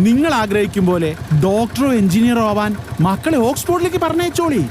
നിങ്ങൾ ആഗ്രഹിക്കും പോലെ ഡോക്ടറോ എഞ്ചിനീയറോ ആവാൻ മക്കളെ ഓക്സ്ഫോർഡിലേക്ക് പറഞ്ഞയച്ചോളി.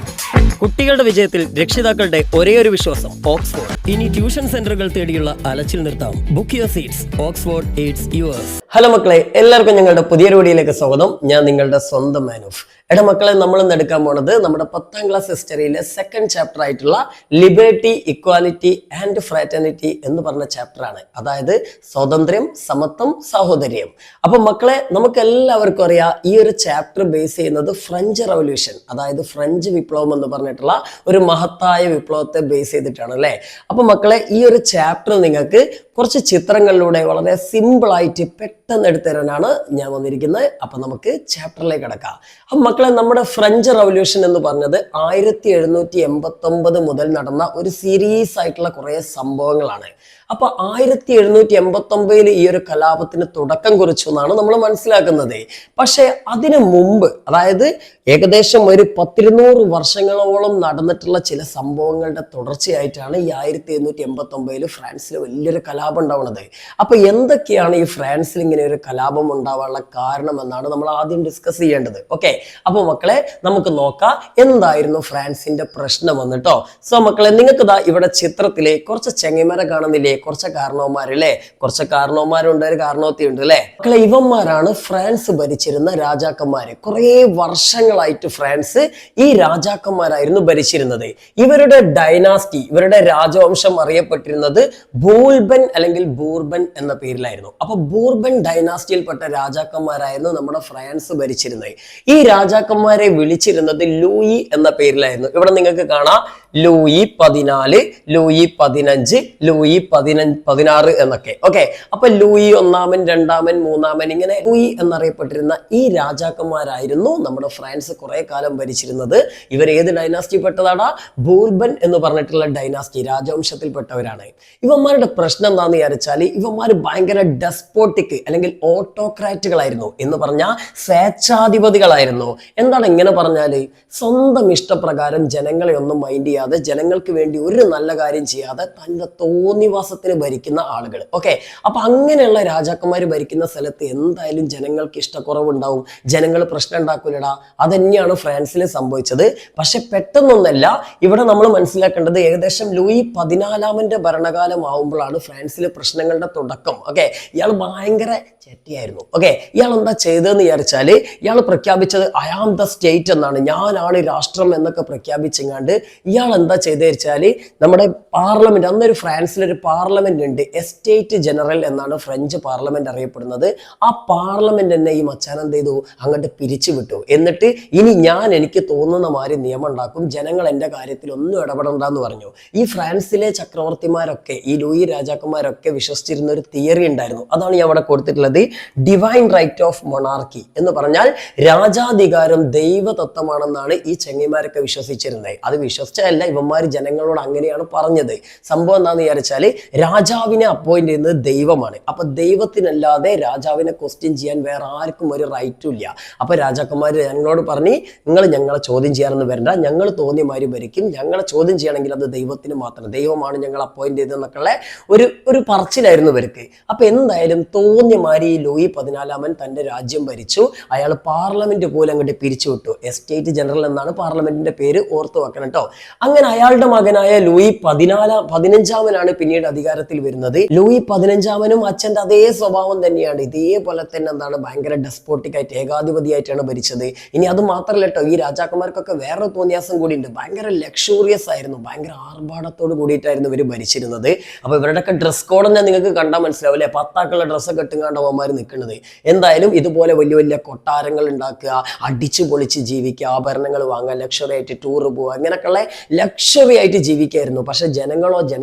കുട്ടികളുടെ വിജയത്തിൽ രക്ഷിതാക്കളുടെ ഒരേ ഒരു വിശ്വാസം ഓക്സ്ഫോർഡ്. ഇനി ട്യൂഷൻ സെന്ററുകൾ തേടിയുള്ള അലച്ചിൽ നിർത്താം. Book your seats. Oxford Eats yours. Hello മക്കളെ, എല്ലാവർക്കും ഞങ്ങളുടെ പുതിയൊരു വീഡിയോയിലേക്ക് സ്വാഗതം. ഞാൻ നിങ്ങളുടെ സ്വന്തം മാനൂഫ്. എടാ മക്കളെ, നമ്മൾ ഇന്ന് എടുക്കാൻ പോണത് നമ്മുടെ 10ാം ക്ലാസ് ഹിസ്റ്ററിയിലെ സെക്കൻഡ് ചാപ്റ്റർ ആയിട്ടുള്ള ലിബർട്ടി, ഇക്വാലിറ്റി ആൻഡ് ഫ്രാറ്റർണിറ്റി എന്ന് പറഞ്ഞ ചാപ്റ്റർ ആണ്. അതായത് സ്വാതന്ത്ര്യം, സമത്വം, സാഹോദര്യം. അപ്പൊ മക്കളെ, നമുക്ക് എല്ലാവർക്കും അറിയാം ഈ ഒരു ചാപ്റ്റർ ബേസ് ചെയ്യുന്നത് ഫ്രഞ്ച് റവല്യൂഷൻ, അതായത് ഫ്രഞ്ച് വിപ്ലവം എന്ന് പറഞ്ഞിട്ടുള്ള ഒരു മഹത്തായ വിപ്ലവത്തെ ബേസ് ചെയ്തിട്ടാണ് അല്ലെ. അപ്പൊ മക്കളെ, ഈ ഒരു ചാപ്റ്റർ നിങ്ങൾക്ക് കുറച്ച് ചിത്രങ്ങളിലൂടെ വളരെ സിമ്പിൾ ആയിട്ട് പെട്ടെന്ന് എടുത്തു തരാനാണ് ഞാൻ വന്നിരിക്കുന്നത്. അപ്പൊ നമുക്ക് ചാപ്റ്ററിലേക്ക് കിടക്കാം. അപ്പൊ മക്കളെ, നമ്മുടെ ഫ്രഞ്ച് റവല്യൂഷൻ എന്ന് പറഞ്ഞത് 1789 മുതൽ നടന്ന ഒരു സീരീസ് ആയിട്ടുള്ള കുറെ സംഭവങ്ങളാണ്. അപ്പൊ 1789 ഈ ഒരു കലാപത്തിന് തുടക്കം കുറിച്ചു എന്നാണ് നമ്മൾ മനസ്സിലാക്കുന്നത്. പക്ഷെ അതിനു മുമ്പ്, അതായത് ഏകദേശം ഒരു 100 വർഷങ്ങളോളം നടന്നിട്ടുള്ള ചില സംഭവങ്ങളുടെ തുടർച്ചയായിട്ടാണ് ഈ 1789 ഫ്രാൻസിൽ വലിയൊരു കലാപം ഉണ്ടാവുന്നത്. അപ്പൊ എന്തൊക്കെയാണ് ഈ ഫ്രാൻസിൽ ഇങ്ങനെ ഒരു കലാപം ഉണ്ടാവാനുള്ള കാരണം എന്നാണ് നമ്മൾ ആദ്യം ഡിസ്കസ് ചെയ്യേണ്ടത്. ഓക്കെ, അപ്പൊ മക്കളെ നമുക്ക് നോക്കാം എന്തായിരുന്നു ഫ്രാൻസിന്റെ പ്രശ്നം വന്നിട്ടോ. സോ മക്കളെ, നിങ്ങൾക്ക് ഇതാ ഇവിടെ ചിത്രത്തിലെ കുറച്ച് ചെങ്ങൈമാരെ കാണുന്നില്ലേ, കുറച്ച് കാരണവന്മാരല്ലേ, കുറച്ച് കാരണവന്മാരുണ്ട്, ഒരു കാരണവത്തിയുണ്ട് അല്ലെ മക്കളെ. ഇവന്മാരാണ് ഫ്രാൻസ് ഭരിച്ചിരുന്ന രാജാക്കന്മാര്. കുറെ വർഷങ്ങളായിട്ട് ഫ്രാൻസ് ഈ രാജാക്കന്മാരായിരുന്നു ഭരിച്ചിരുന്നത്. ഇവരുടെ ഡൈനാസ്റ്റി, ഇവരുടെ രാജവംശം അറിയപ്പെട്ടിരുന്നത് ബൂൾബൻ അല്ലെങ്കിൽ ബൂർബൻ എന്ന പേരിലായിരുന്നു. അപ്പൊ ബൂർബൻ ഡൈനാസ്റ്റിയിൽപ്പെട്ട രാജാക്കന്മാരായിരുന്നു നമ്മുടെ ഫ്രാൻസ് ഭരിച്ചിരുന്നത്. ഈ രാജാക്കന്മാരെ വിളിച്ചിരുന്നത് ലൂയി എന്ന പേരിലായിരുന്നു. ഇവിടെ നിങ്ങൾക്ക് കാണാം ലൂയി 14, ലൂയി 15, ലൂയി 16 എന്നൊക്കെ. ഓക്കെ, അപ്പൊ ലൂയി 1, 2, 3 ഇങ്ങനെ ലൂയി എന്നറിയപ്പെട്ടിരുന്ന ഈ രാജാക്കന്മാരായിരുന്നു നമ്മുടെ ഫ്രാൻസ് കുറെ കാലം ഭരിച്ചിരുന്നത്. ഇവർ ഏത് ഡൈനാസ്റ്റി പെട്ടതാടാ? ബൂർബൻ എന്ന് പറഞ്ഞിട്ടുള്ള ഡൈനാസ്റ്റി, രാജവംശത്തിൽപ്പെട്ടവരാണ്. ഇവന്മാരുടെ പ്രശ്നം എന്താന്ന് വിചാരിച്ചാൽ ഇവന്മാർ ഭയങ്കര ഡെസ്പോട്ടിക് അല്ലെങ്കിൽ ഓട്ടോക്രാറ്റുകളായിരുന്നു, എന്ന് പറഞ്ഞാൽ സ്വേച്ഛാധിപതികളായിരുന്നു. എന്താണ് ഇങ്ങനെ പറഞ്ഞാല്? സ്വന്തം ഇഷ്ടപ്രകാരം ജനങ്ങളെ ഒന്നും മൈൻഡ് ചെയ്യാതെ, ജനങ്ങൾക്ക് വേണ്ടി ഒരു നല്ല കാര്യം ചെയ്യാതെ തന്റെ തോന്നിവാസത്തിന് ഭരിക്കുന്ന ആളുകൾ. ഓക്കെ, അപ്പൊ അങ്ങനെയുള്ള രാജാക്കന്മാർ ഭരിക്കുന്ന സ്ഥലത്ത് എന്തായാലും ജനങ്ങൾക്ക് ഇഷ്ടക്കുറവുണ്ടാവും, ജനങ്ങൾ പ്രശ്നം ഉണ്ടാക്കൂലടാ. അതന്നെയാണ് ഫ്രാൻസിൽ സംഭവിച്ചത്. പക്ഷെ പെട്ടെന്നൊന്നല്ല, ഇവിടെ നമ്മൾ മനസ്സിലാക്കേണ്ടത് ഏകദേശം ലൂയി 14 ഭരണകാലം ആവുമ്പോഴാണ് ഫ്രാൻസിലെ പ്രശ്നങ്ങളുടെ തുടക്കം. ഓക്കെ, ഇയാൾ ഭയങ്കര ചെറ്റിയായിരുന്നു. ഓക്കെ, ഇയാൾ എന്താ ചെയ്തതെന്ന് വിചാരിച്ചാല് ഇയാൾ പ്രഖ്യാപിച്ചത് ഐ ആം ദ സ്റ്റേറ്റ് എന്നാണ്, ഞാനാണ് രാഷ്ട്രം എന്നൊക്കെ പ്രഖ്യാപിച്ചെങ്ങാണ്ട് ഇയാൾ എന്താ ചെയ്തെന്ന് വെച്ചാല് നമ്മുടെ പാർലമെന്റ്, അന്നൊരു ഫ്രാൻസിലൊരു പാർലമെന്റ് ഉണ്ട്, എസ്റ്റേറ്റ് ജനറൽ എന്നാണ് ഫ്രഞ്ച് പാർലമെന്റ് അറിയപ്പെടുന്നത്. ആ പാർലമെന്റ് തന്നെ ഈ മച്ചാൻ എന്ത് ചെയ്തു? അങ്ങോട്ട് പിരിച്ചു വിട്ടു. എന്നിട്ട് ഇനി ഞാൻ എനിക്ക് തോന്നുന്ന മാതിരി നിയമം ഉണ്ടാക്കും, ജനങ്ങൾ എന്റെ കാര്യത്തിൽ ഒന്നും ഇടപെടണ്ടെന്ന് പറഞ്ഞു. ഈ ഫ്രാൻസിലെ ചക്രവർത്തിമാരൊക്കെ, ഈ ലൂയി രാജാക്കന്മാരൊക്കെ വിശ്വസിച്ചിരുന്ന ഒരു തിയറി ഉണ്ടായിരുന്നു. അതാണ് ഞാൻ അവിടെ കൊടുത്തിട്ടുള്ളത്, ഡിവൈൻ റൈറ്റ് ഓഫ് മൊണാർക്കി എന്ന് പറഞ്ഞാൽ രാജാധികാരം ദൈവതത്വമാണെന്നാണ് ഈ ചെങ്ങൈമാരൊക്കെ വിശ്വസിച്ചിരുന്നത്. അത് വിശ്വസിച്ചല്ല, ഇവന്മാർ ജനങ്ങളോട് അങ്ങനെയാണ് പറഞ്ഞത്. സംഭവം എന്താണെന്ന് വിചാരിച്ചാല് രാജാവിനെ അപ്പോയിന്റ് ചെയ്യുന്നത് ദൈവമാണ്. അപ്പൊ ദൈവത്തിനല്ലാതെ രാജാവിനെ ക്വസ്റ്റ്യൻ ചെയ്യാൻ വേറെ ആർക്കും ഒരു റൈറ്റും ഇല്ല. അപ്പൊ രാജാക്കന്മാർ ഞങ്ങളോട് പറഞ്ഞ്, നിങ്ങൾ ഞങ്ങളെ ചോദ്യം ചെയ്യാനൊന്നും വരണ്ട, ഞങ്ങൾ തോന്നിയ മാതിരി ഭരിക്കും, ഞങ്ങളെ ചോദ്യം ചെയ്യണമെങ്കിൽ അത് ദൈവത്തിന് മാത്രം, ദൈവമാണ് ഞങ്ങൾ അപ്പോയിന്റ് ചെയ്തതെന്നൊക്കെയുള്ള ഒരു പറച്ചിലായിരുന്നു ഇവർക്ക്. അപ്പൊ എന്തായാലും തോന്നിയ മാതിരി ഈ ലൂയി 14 തന്റെ രാജ്യം ഭരിച്ചു. അയാൾ പാർലമെന്റ് പോലും അങ്ങോട്ട് പിരിച്ചു വിട്ടു. എസ്റ്റേറ്റ് ജനറൽ എന്നാണ് പാർലമെന്റിന്റെ പേര്, ഓർത്തു വെക്കണം കേട്ടോ. അങ്ങനെ അയാളുടെ മകനായ ലൂയി 15 പിന്നീട് അധികാരത്തിൽ വരുന്നത്. ലൂയി 15 അച്ഛന്റെ അതേ സ്വഭാവം തന്നെയാണ്, ഇതേപോലെ തന്നെ എന്താണ്, ഭയങ്കര ഡെസ്പോട്ടിക് ആയിട്ട് ഏകാധിപതിയായിട്ടാണ് ഭരിച്ചത്. ഇനി അത് മാത്രമല്ല കേട്ടോ, ഈ രാജാക്കന്മാർക്കൊക്കെ വേറെ തോന്നിയാസം കൂടി ഉണ്ട്. ഭയങ്കര ലക്ഷൂറിയസ് ആയിരുന്നു, ഭയങ്കര ആർഭാടത്തോട് കൂടിയിട്ടായിരുന്നു ഇവർ ഭരിച്ചിരുന്നത്. അപ്പൊ ഇവരുടെയൊക്കെ ഡ്രസ് കോഡ് തന്നെ നിങ്ങൾക്ക് കണ്ടാൽ മനസ്സിലാവും അല്ലെ, പത്താക്കുള്ള ഡ്രസ്സൊക്കെ ഇട്ടുങ്ങാണ്ട് അവന്മാർ നിൽക്കുന്നത്. എന്തായാലും ഇതുപോലെ വലിയ വലിയ കൊട്ടാരങ്ങൾ ഉണ്ടാക്കുക, അടിച്ചു പൊളിച്ച് ജീവിക്കുക, ആഭരണങ്ങൾ വാങ്ങുക, ലക്ഷറി ആയിട്ട് ടൂർ പോവുക, അങ്ങനെയൊക്കെയുള്ള ലക്ഷറി ആയിട്ട് ജീവിക്കായിരുന്നു. പക്ഷെ ജനങ്ങൾ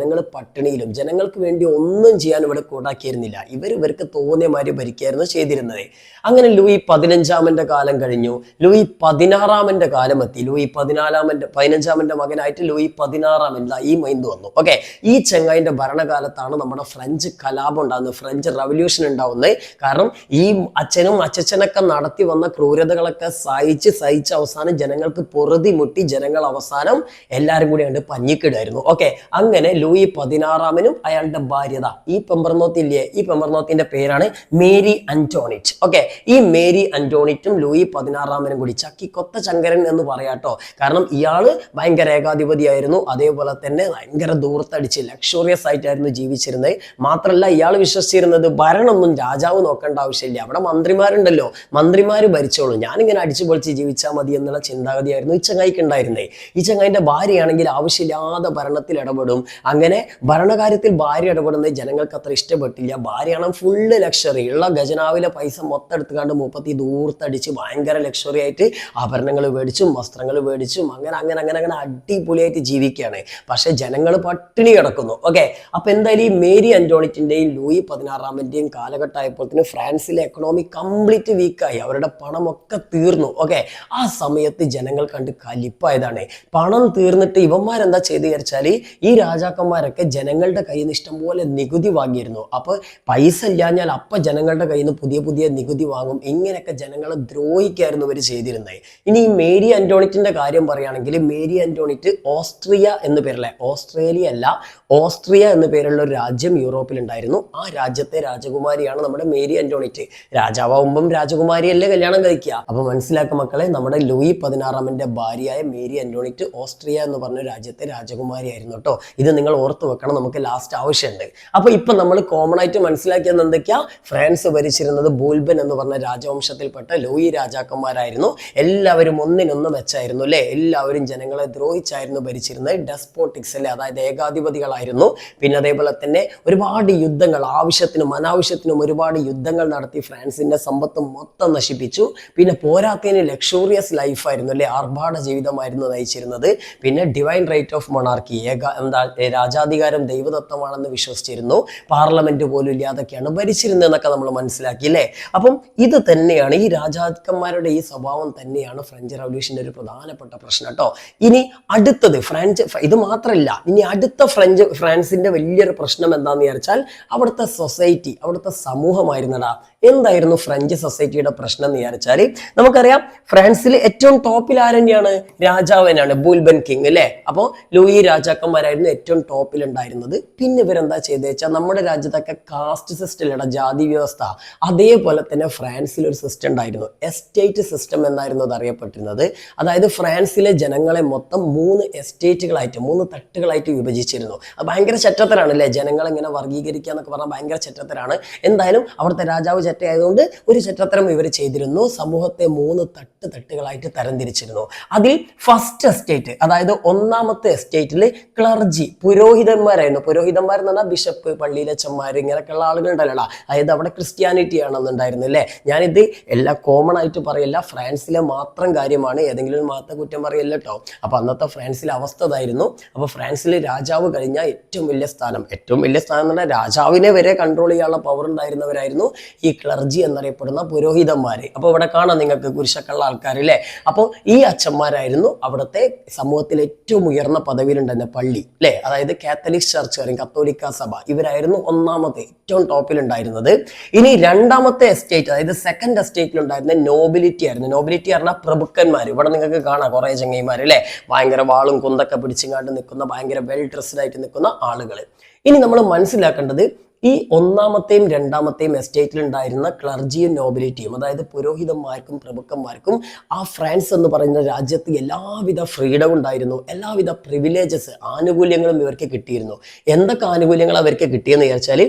പട്ടിണിയിലും, ജനങ്ങൾക്ക് വേണ്ടി ഒന്നും ചെയ്യാൻ ഇവിടെ കൂടാക്കിയിരുന്നില്ല. ഇവർക്ക് തോന്നിയ മാതിരി ഭരിക്കായിരുന്നു ചെയ്തിരുന്നത്. അങ്ങനെ ലൂയി 15 കാലം കഴിഞ്ഞു, ലൂയി 16 കാലം എത്തി. ലൂയി 15 മകനായിട്ട് ലൂയി 16 ഈ മൈൻഡ് വന്നു. ഓക്കെ, ഈ ചെങ്ങായിന്റെ ഭരണകാലത്താണ് നമ്മുടെ ഫ്രഞ്ച് കലാപം ഉണ്ടാകുന്നത്, ഫ്രഞ്ച് റവല്യൂഷൻ ഉണ്ടാവുന്നത്. കാരണം ഈ അച്ഛനും അച്ഛനൊക്കെ നടത്തി വന്ന ക്രൂരതകളൊക്കെ സഹിച്ച് അവസാനം ജനങ്ങൾക്ക് പൊറുതി മുട്ടി ജനങ്ങൾ അവസാനം എല്ലാവരും കൂടി കണ്ട് പഞ്ഞിക്കിടായിരുന്നു. ഓക്കെ, അങ്ങനെ ലൂയി 16 അയാളുടെ ഭാര്യത ഈ പെമ്പർനോത്തില്ലേ, ഈ പെമ്പർനോത്തിന്റെ പേരാണ് മേരി അന്റോണിറ്റ്. ഓക്കെ, ഈ മേരി അന്റോണിറ്റും ലൂയി 16 കൂടി ചക്കിക്കൊത്ത ചങ്കരൻ എന്ന് പറയാട്ടോ. കാരണം ഇയാള് ഭയങ്കര ഏകാധിപതിയായിരുന്നു, അതേപോലെ തന്നെ ഭയങ്കര ദൂർത്തടിച്ച് ലക്ഷറിയസ് ആയിട്ടായിരുന്നു ജീവിച്ചിരുന്നത്. മാത്രമല്ല ഇയാൾ വിശ്വസിച്ചിരുന്നത് ഭരണമൊന്നും രാജാവ് നോക്കേണ്ട ആവശ്യമില്ല, അവിടെ മന്ത്രിമാരുണ്ടല്ലോ, മന്ത്രിമാര് ഭരിച്ചോളൂ, ഞാനിങ്ങനെ അടിച്ചു പൊളിച്ച് ജീവിച്ചാൽ മതി എന്നുള്ള ചിന്താഗതിയായിരുന്നു ഈ ചങ്ങായിക്ക് ഉണ്ടായിരുന്നത്. ഈ ചങ്ങായിന്റെ ഭാര്യയാണെങ്കിൽ ആവശ്യമില്ലാതെ ഭരണത്തിൽ ഇടപെടും. അങ്ങനെ ഭരണകാര്യത്തിൽ ഭാര്യ ഇടപെടുന്നത് ജനങ്ങൾക്ക് അത്ര ഇഷ്ടപ്പെട്ടില്ല. ഭാര്യയാണ് ഫുള്ള് ലക്ഷറി, ഉള്ള ഖജനാവിലെ പൈസ മൊത്തം എടുത്തുകൊണ്ട് മുപ്പത്തി ദൂർത്തടിച്ച് ഭയങ്കര ലക്ഷറി ആയിട്ട് ആഭരണങ്ങൾ മേടിച്ചും വസ്ത്രങ്ങൾ മേടിച്ചും അങ്ങനെ അങ്ങനെ അങ്ങനെ അങ്ങനെ അടിപൊളിയായിട്ട് ജീവിക്കുകയാണ്. പക്ഷെ ജനങ്ങൾ പട്ടിണി കിടക്കുന്നു. ഓക്കെ, അപ്പൊ എന്തായാലും ഈ മേരി അന്റോണിറ്റിന്റെയും ലൂയി 16 കാലഘട്ടമായപ്പോഴത്തേന് ഫ്രാൻസിലെ എക്കണോമി കംപ്ലീറ്റ് വീക്കായി, അവരുടെ പണമൊക്കെ തീർന്നു. ഓക്കെ, ആ സമയത്ത് ജനങ്ങൾ കണ്ട് കലിപ്പായതാണ്. പണം തീർന്നിട്ട് ഇവന്മാരെന്താ ചെയ്ത് വിചാരിച്ചാൽ ഈ രാജാക്കന്മാരൊക്കെ ജനങ്ങളുടെ കയ്യിൽ നിന്ന് ഇഷ്ടംപോലെ നികുതി വാങ്ങിയിരുന്നു. അപ്പൊ പൈസ ഇല്ലാഞ്ഞാൽ അപ്പൊ ജനങ്ങളുടെ കയ്യിൽ നിന്ന് പുതിയ പുതിയ നികുതി വാങ്ങും. ഇങ്ങനെയൊക്കെ ജനങ്ങളെ ദ്രോഹിക്കായിരുന്നു ഇവർ ചെയ്തിരുന്നത്. ഇനി ഈ മേരി അന്റോണിറ്റിന്റെ കാര്യം പറയുകയാണെങ്കിൽ മേരി അന്റോണിറ്റ് ഓസ്ട്രിയ എന്ന് പേരുള്ള, ഓസ്ട്രേലിയ അല്ല ഓസ്ട്രിയ എന്ന് പേരുള്ള ഒരു രാജ്യം യൂറോപ്പിൽ ഉണ്ടായിരുന്നു. ആ രാജ്യത്തെ രാജകുമാരിയാണ് നമ്മുടെ മേരി അന്റോണിറ്റ്. രാജാവുമ്പം രാജകുമാരിയല്ലേ കല്യാണം കഴിക്കുക. അപ്പൊ മനസ്സിലാക്കുക മക്കളെ, നമ്മുടെ ലൂയി 16 ഭാര്യയായ മേരി അന്റോണിറ്റ് ഓസ്ട്രിയ എന്ന് പറഞ്ഞ രാജ്യത്തെ രാജകുമാരിയായിരുന്നു കേട്ടോ. ഇത് നിങ്ങൾ ഓർത്തു വെക്കണം, നമുക്ക് ലാസ്റ്റ് ആവശ്യമുണ്ട്. അപ്പൊ ഇപ്പൊ നമ്മൾ കോമൺ ആയിട്ട് മനസ്സിലാക്കിയത് എന്തൊക്കെയാ, ഫ്രാൻസ് ഭരിച്ചിരുന്നത് ബൂൽബൻ എന്ന് പറഞ്ഞ രാജവംശത്തിൽപ്പെട്ട ലൂയി രാജാക്കന്മാരായിരുന്നു. എല്ലാവരും ഒന്നിനൊന്ന് വെച്ചായിരുന്നു അല്ലെ, എല്ലാവരും ജനങ്ങളെ ദ്രോഹിച്ചായിരുന്നു ഭരിച്ചിരുന്നത്. ഡെസ്പോട്ടിക്സ് അല്ലെ, അതായത് ഏകാധിപതികളായിരുന്നു. പിന്നെ അതേപോലെ തന്നെ ഒരുപാട് യുദ്ധങ്ങൾ, ആവശ്യത്തിനും അനാവശ്യത്തിനും ഒരുപാട് യുദ്ധങ്ങൾ നടത്തി ഫ്രാൻസിന്റെ സമ്പത്ത് മൊത്തം നശിപ്പിച്ചു. പിന്നെ പോരാത്തതിന് ലക്ഷൂറിയസ് ലൈഫായിരുന്നു അല്ലെ, ആർഭാട ജീവിതമായിരുന്നു നയിച്ചിരുന്നത്. പിന്നെ ഡിവൈൻ റൈറ്റ് ഓഫ് മൊണാർക്കി, രാജാധികാരം ദൈവദത്തമാണെന്ന് വിശ്വസിച്ചിരുന്നു. പാർലമെന്റ് പോലും ഇല്ലാതൊക്കെയാണ് ഭരിച്ചിരുന്നത് എന്നൊക്കെ നമ്മൾ മനസ്സിലാക്കി അല്ലേ. അപ്പം ഇത് തന്നെയാണ്, ഈ രാജാക്കന്മാരുടെ ഈ സ്വഭാവം തന്നെയാണ് ഫ്രഞ്ച് റവല്യൂഷന്റെ ഒരു പ്രധാനപ്പെട്ട പ്രശ്നം കേട്ടോ. ഇനി അടുത്തത് ഫ്രഞ്ച്, ഇത് മാത്രമല്ല, ഇനി അടുത്ത ഫ്രാൻസിന്റെ വലിയൊരു പ്രശ്നം എന്താന്ന് വിചാരിച്ചാൽ അവിടുത്തെ സൊസൈറ്റി, അവിടുത്തെ സമൂഹമായിരുന്നടാ. എന്തായിരുന്നു ഫ്രഞ്ച് സൊസൈറ്റിയുടെ പ്രശ്നം എന്ന് വിചാരിച്ചാൽ നമുക്കറിയാം, ഫ്രാൻസിൽ ഏറ്റവും ടോപ്പിൽ ആരെന്നെയാണ്, രാജാവിനാണ്, ബൂൽബൻ കിങ് അല്ലെ. അപ്പോൾ ലൂയി രാജാക്കന്മാരായിരുന്നു ഏറ്റവും ടോപ്പിൽ ഉണ്ടായിരുന്നത്. പിന്നെ ഇവരെന്താ ചെയ്തത് വെച്ചാൽ നമ്മുടെ രാജ്യത്തൊക്കെ കാസ്റ്റ് സിസ്റ്റം ഇല്ലടാ, ജാതി വ്യവസ്ഥ, അതേപോലെ തന്നെ ഫ്രാൻസിൽ ഒരു സിസ്റ്റം ഉണ്ടായിരുന്നു, എസ്റ്റേറ്റ് സിസ്റ്റം എന്നായിരുന്നു അത് അറിയപ്പെട്ടിരുന്നത്. അതായത് ഫ്രാൻസിലെ ജനങ്ങളെ മൊത്തം 3 എസ്റ്റേറ്റുകളായിട്ട്, 3 തട്ടുകളായിട്ട് വിഭജിച്ചിരുന്നു. അത് ഭയങ്കര ചെറ്റത്തരാണ് അല്ലേ, ജനങ്ങളെ ഇങ്ങനെ വർഗീകരിക്കുക എന്നൊക്കെ പറഞ്ഞാൽ ഭയങ്കര ചെറ്റത്തരാണ്. എന്തായാലും അവിടുത്തെ രാജാവ് ചെറ്റയായതുകൊണ്ട് ഒരു ചെറ്റത്തരം ഇവർ ചെയ്തിരുന്നു. സമൂഹത്തെ 3 തട്ടുകളായിട്ട് തരംതിരിച്ചിരുന്നു. അതിൽ ഫസ്റ്റ് എസ്റ്റേറ്റ്, അതായത് ഒന്നാമത്തെ എസ്റ്റേറ്റിൽ ക്ലർജി, പുരോഹിതന്മാരായിരുന്നു. പുരോഹിതന്മാർ എന്ന് പറഞ്ഞാൽ ബിഷപ്പ്, പള്ളിയിലച്ചന്മാർ, ഇങ്ങനെയൊക്കെയുള്ള ആളുകൾ ഉണ്ടല്ലോ. അതായത് അവിടെ ക്രിസ്ത്യാനിറ്റി ആണെന്നുണ്ടായിരുന്നു അല്ലേ. ഞാനിത് എല്ലാം കോമൺ ആയിട്ട് പറയല്ല, ഫ്രാൻസിലെ മാത്രം കാര്യമാണ്, ഏതെങ്കിലും മതത്തെ കുറ്റം പറയല്ല കേട്ടോ. അപ്പൊ അന്നത്തെ ഫ്രാൻസിലെ അവസ്ഥ ഇതായിരുന്നു. അപ്പൊ ഫ്രാൻസിലെ രാജാവ് കഴിഞ്ഞാൽ ഏറ്റവും വലിയ സ്ഥാനം എന്ന് പറഞ്ഞാൽ രാജാവിനെ വരെ കൺട്രോൾ ചെയ്യാനുള്ള പവർ ഉണ്ടായിരുന്നവരായിരുന്നു ഈ ക്ലർജി എന്നറിയപ്പെടുന്ന പുരോഹിതന്മാര്. അപ്പൊ ഇവിടെ കാണാം നിങ്ങൾക്ക് കുരിശക്കുള്ള ആൾക്കാരില്ലേ. അപ്പോൾ ഈ അച്ഛന്മാരായിരുന്നു അവിടുത്തെ സമൂഹത്തിൽ ഏറ്റവും ഉയർന്ന പദവിയിലുണ്ടായിരുന്ന പള്ളി അല്ലെ, അതായത് കാത്തലിക് ചർച്ച് പറയും, കത്തോലിക്ക സഭ, ഇവരായിരുന്നു ഒന്നാമത്തെ ഏറ്റവും ടോപ്പിൽ ഉണ്ടായിരുന്നത്. ഇനി രണ്ടാമത്തെ എസ്റ്റേറ്റ്, അതായത് സെക്കൻഡ് എസ്റ്റേറ്റിൽ ഉണ്ടായിരുന്ന നോബിലിറ്റി ആയിരുന്നു. നോബിലിറ്റി പറഞ്ഞാൽ പ്രഭുക്കന്മാർ. ഇവിടെ നിങ്ങൾക്ക് കാണാം കുറെ ചങ്ങൈമാർ അല്ലെ, ഭയങ്കര വാളും കുന്തൊക്കെ പിടിച്ചിങ്ങാണ്ട് നിൽക്കുന്ന, ഭയങ്കര വെൽ ഡ്രസ്ഡ് ആയിട്ട് നിൽക്കുന്ന ആളുകൾ. ഇനി നമ്മൾ മനസ്സിലാക്കേണ്ടത്, ഈ ഒന്നാമത്തെയും രണ്ടാമത്തെയും എസ്റ്റേറ്റിൽ ഉണ്ടായിരുന്ന ക്ലർജിയും നോബിലിറ്റിയും, അതായത് പുരോഹിതന്മാർക്കും പ്രഭുക്കന്മാർക്കും ആ ഫ്രാൻസ് എന്ന് പറയുന്ന രാജ്യത്ത് എല്ലാവിധ ഫ്രീഡം ഉണ്ടായിരുന്നു, എല്ലാവിധ പ്രിവിലേജസ്, ആനുകൂല്യങ്ങളും ഇവർക്ക് കിട്ടിയിരുന്നു. എന്തൊക്കെ ആനുകൂല്യങ്ങൾ അവർക്ക് കിട്ടിയെന്ന് വിചാരിച്ചാൽ,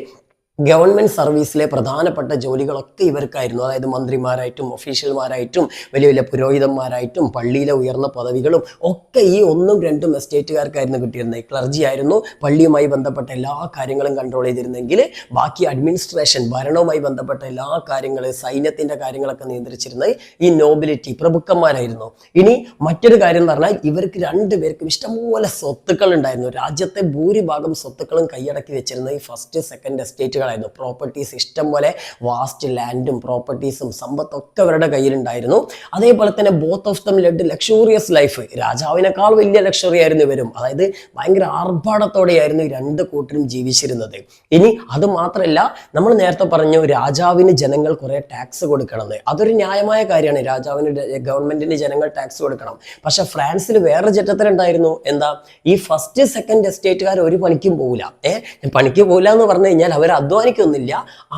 ഗവൺമെന്റ് സർവീസിലെ പ്രധാനപ്പെട്ട ജോലികളൊക്കെ ഇവർക്കായിരുന്നു. അതായത് മന്ത്രിമാരായിട്ടും ഒഫീഷ്യൽമാരായിട്ടും വലിയ വലിയ പുരോഹിതന്മാരായിട്ടും പള്ളിയിലെ ഉയർന്ന പദവികളും ഒക്കെ ഈ 1ഉം 2ഉം എസ്റ്റേറ്റുകാർക്കായിരുന്നു കിട്ടിയിരുന്നത്. ക്ലർജി ആയിരുന്നു പള്ളിയുമായി ബന്ധപ്പെട്ട എല്ലാ കാര്യങ്ങളും കൺട്രോൾ ചെയ്തിരുന്നെങ്കിൽ ബാക്കി അഡ്മിനിസ്ട്രേഷൻ, ഭരണവുമായി ബന്ധപ്പെട്ട എല്ലാ കാര്യങ്ങളും, സൈന്യത്തിന്റെ കാര്യങ്ങളൊക്കെ നിയന്ത്രിച്ചിരുന്നത് ഈ നോബിലിറ്റി, പ്രഭുക്കന്മാരായിരുന്നു. ഇനി മറ്റൊരു കാര്യം എന്ന് പറഞ്ഞാൽ, ഇവർക്ക് 2 പേർക്കും ഇഷ്ടംപോലെ സ്വത്തുക്കൾ ഉണ്ടായിരുന്നു. രാജ്യത്തെ ഭൂരിഭാഗം സ്വത്തുക്കളും കൈയടക്കി വെച്ചിരുന്നത് ഈ ഫസ്റ്റ് സെക്കൻഡ് എസ്റ്റേറ്റുകൾ ജനങ്ങളായിരുന്നു. പ്രോപ്പർട്ടീസ് ഇഷ്ടം പോലെ, വാസ്റ്റ് ലാൻഡും പ്രോപ്പർട്ടീസും സമ്പത്തൊക്കെ അവരുടെ കയ്യിലുണ്ടായിരുന്നു. അതേപോലെ തന്നെ both of them led luxurious life. രാജാവിനേക്കാൾ വലിയ ലക്ഷറി ആയിരുന്നു ഇവരും. അതായത് ഭയങ്കര ആർഭാടത്തോടെയായിരുന്നു ഈ രണ്ട് കൂട്ടരും ജീവിച്ചിരുന്നത്. ഇനി അത് മാത്രമല്ല, നമ്മൾ നേരത്തെ പറഞ്ഞു രാജാവിന് ജനങ്ങൾ കുറെ ടാക്സ് കൊടുക്കണമെന്ന്. അതൊരു ന്യായമായ കാര്യമാണ്. രാജാവിന് ഗവൺമെന്റിന് ജനങ്ങൾ ടാക്സ് കൊടുക്കണം. പക്ഷെ ഫ്രാൻസിൽ വേറെ ചട്ടത്തിലുണ്ടായിരുന്നു. എന്താ? ഈ ഫസ്റ്റ് സെക്കൻഡ് എസ്റ്റേറ്റുകാർ ഒരു പണിക്കും പോകില്ല. പണിക്ക് പോകില്ല എന്ന് പറഞ്ഞു കഴിഞ്ഞാൽ അവർ അധ്വാനിക്കൊന്നുമില്ല.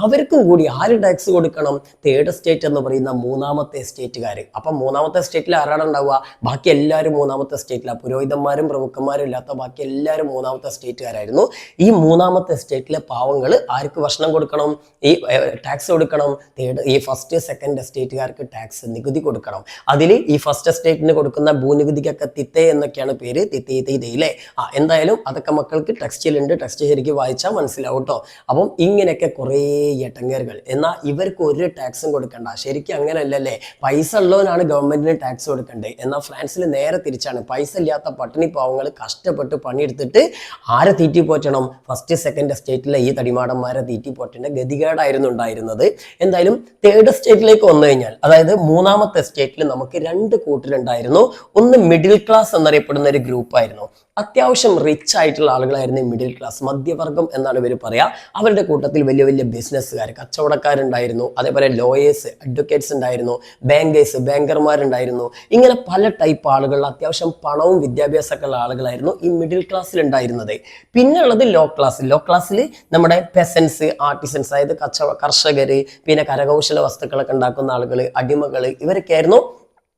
അവർക്കും കൂടി ആര് ടാക്സ് കൊടുക്കണം? തേർഡ് എസ്റ്റേറ്റ് എന്ന് പറയുന്ന മൂന്നാമത്തെ എസ്റ്റേറ്റുകാർ. അപ്പം മൂന്നാമത്തെ എസ്റ്റേറ്റിൽ ആരാണ് ഉണ്ടാവുക? ബാക്കി എല്ലാവരും മൂന്നാമത്തെ എസ്റ്റേറ്റിലാണ്. പുരോഹിതന്മാരും പ്രമുഖന്മാരും ഇല്ലാത്ത ബാക്കി എല്ലാവരും മൂന്നാമത്തെ എസ്റ്റേറ്റുകാരായിരുന്നു. ഈ മൂന്നാമത്തെ എസ്റ്റേറ്റിലെ പാവങ്ങൾ ആർക്ക് ഭക്ഷണം കൊടുക്കണം? ഈ ടാക്സ് കൊടുക്കണം. ഈ ഫസ്റ്റ് സെക്കൻഡ് എസ്റ്റേറ്റുകാർക്ക് ടാക്സ് നികുതി കൊടുക്കണം. അതിൽ ഈ ഫസ്റ്റ് എസ്റ്റേറ്റിന് കൊടുക്കുന്ന ഭൂനികുതിക്കൊക്കെ തിത്തേ എന്നൊക്കെയാണ് പേര്. തിത്തയില്ലേ? എന്തായാലും അതൊക്കെ മക്കൾക്ക് ടെക്സ്റ്റിലുണ്ട്. ടെക്സ്റ്റ് ശരിക്കും വായിച്ചാൽ മനസ്സിലാവും കേട്ടോ. അപ്പം ഇങ്ങനെയൊക്കെ കുറേ എട്ടങ്ങേറുകൾ. എന്നാൽ ഇവർക്ക് ഒരു ടാക്സും കൊടുക്കണ്ട. ശരിക്കും അങ്ങനെയല്ലല്ലേ? പൈസ ഉള്ളവനാണ് ഗവൺമെന്റിന് ടാക്സ് കൊടുക്കേണ്ടത്. എന്നാൽ ഫ്രാൻസിൽ നേരെ തിരിച്ചാണ്. പൈസ ഇല്ലാത്ത പട്ടിണി പാവങ്ങൾ കഷ്ടപ്പെട്ട് പണിയെടുത്തിട്ട് ആരെ തീറ്റി പോറ്റണം? ഫസ്റ്റ് സെക്കൻഡ് എസ്റ്റേറ്റിലെ ഈ തടിമാടന്മാരെ തീറ്റി പോറ്റേണ്ട ഗതികേടായിരുന്നു ഉണ്ടായിരുന്നത്. എന്തായാലും തേർഡ് എസ്റ്റേറ്റിലേക്ക് വന്നു കഴിഞ്ഞാൽ, അതായത് മൂന്നാമത്തെ എസ്റ്റേറ്റിൽ നമുക്ക് രണ്ട് കൂട്ടരുണ്ടായിരുന്നു. ഒന്ന് മിഡിൽ ക്ലാസ് എന്നറിയപ്പെടുന്ന ഒരു ഗ്രൂപ്പായിരുന്നു. അത്യാവശ്യം റിച്ച് ആയിട്ടുള്ള ആളുകളായിരുന്നു മിഡിൽ ക്ലാസ്, മധ്യവർഗം എന്നാണ് ഇവർ പറയാ. അവരുടെ കൂട്ടത്തിൽ വലിയ വലിയ ബിസിനസ്സുകാർ, കച്ചവടക്കാരുണ്ടായിരുന്നു. അതേപോലെ ലോയേഴ്സ്, അഡ്വക്കേറ്റ്സ് ഉണ്ടായിരുന്നു, ബാങ്കേഴ്സ്, ബാങ്കർമാരുണ്ടായിരുന്നു. ഇങ്ങനെ പല ടൈപ്പ് ആളുകൾ, അത്യാവശ്യം പണവും വിദ്യാഭ്യാസമൊക്കെ ഉള്ള ആളുകളായിരുന്നു ഈ മിഡിൽ ക്ലാസ്സിൽ ഉണ്ടായിരുന്നത്. പിന്നെ ഉള്ളത് ലോ ക്ലാസ്. ലോ ക്ലാസ്സിൽ നമ്മുടെ പെസൻസ്, ആർട്ടിസൻസ്, അതായത് കർഷകര്, പിന്നെ കരകൗശല വസ്തുക്കളൊക്കെ ഉണ്ടാക്കുന്ന ആളുകൾ, അടിമകൾ, ഇവരൊക്കെ ആയിരുന്നു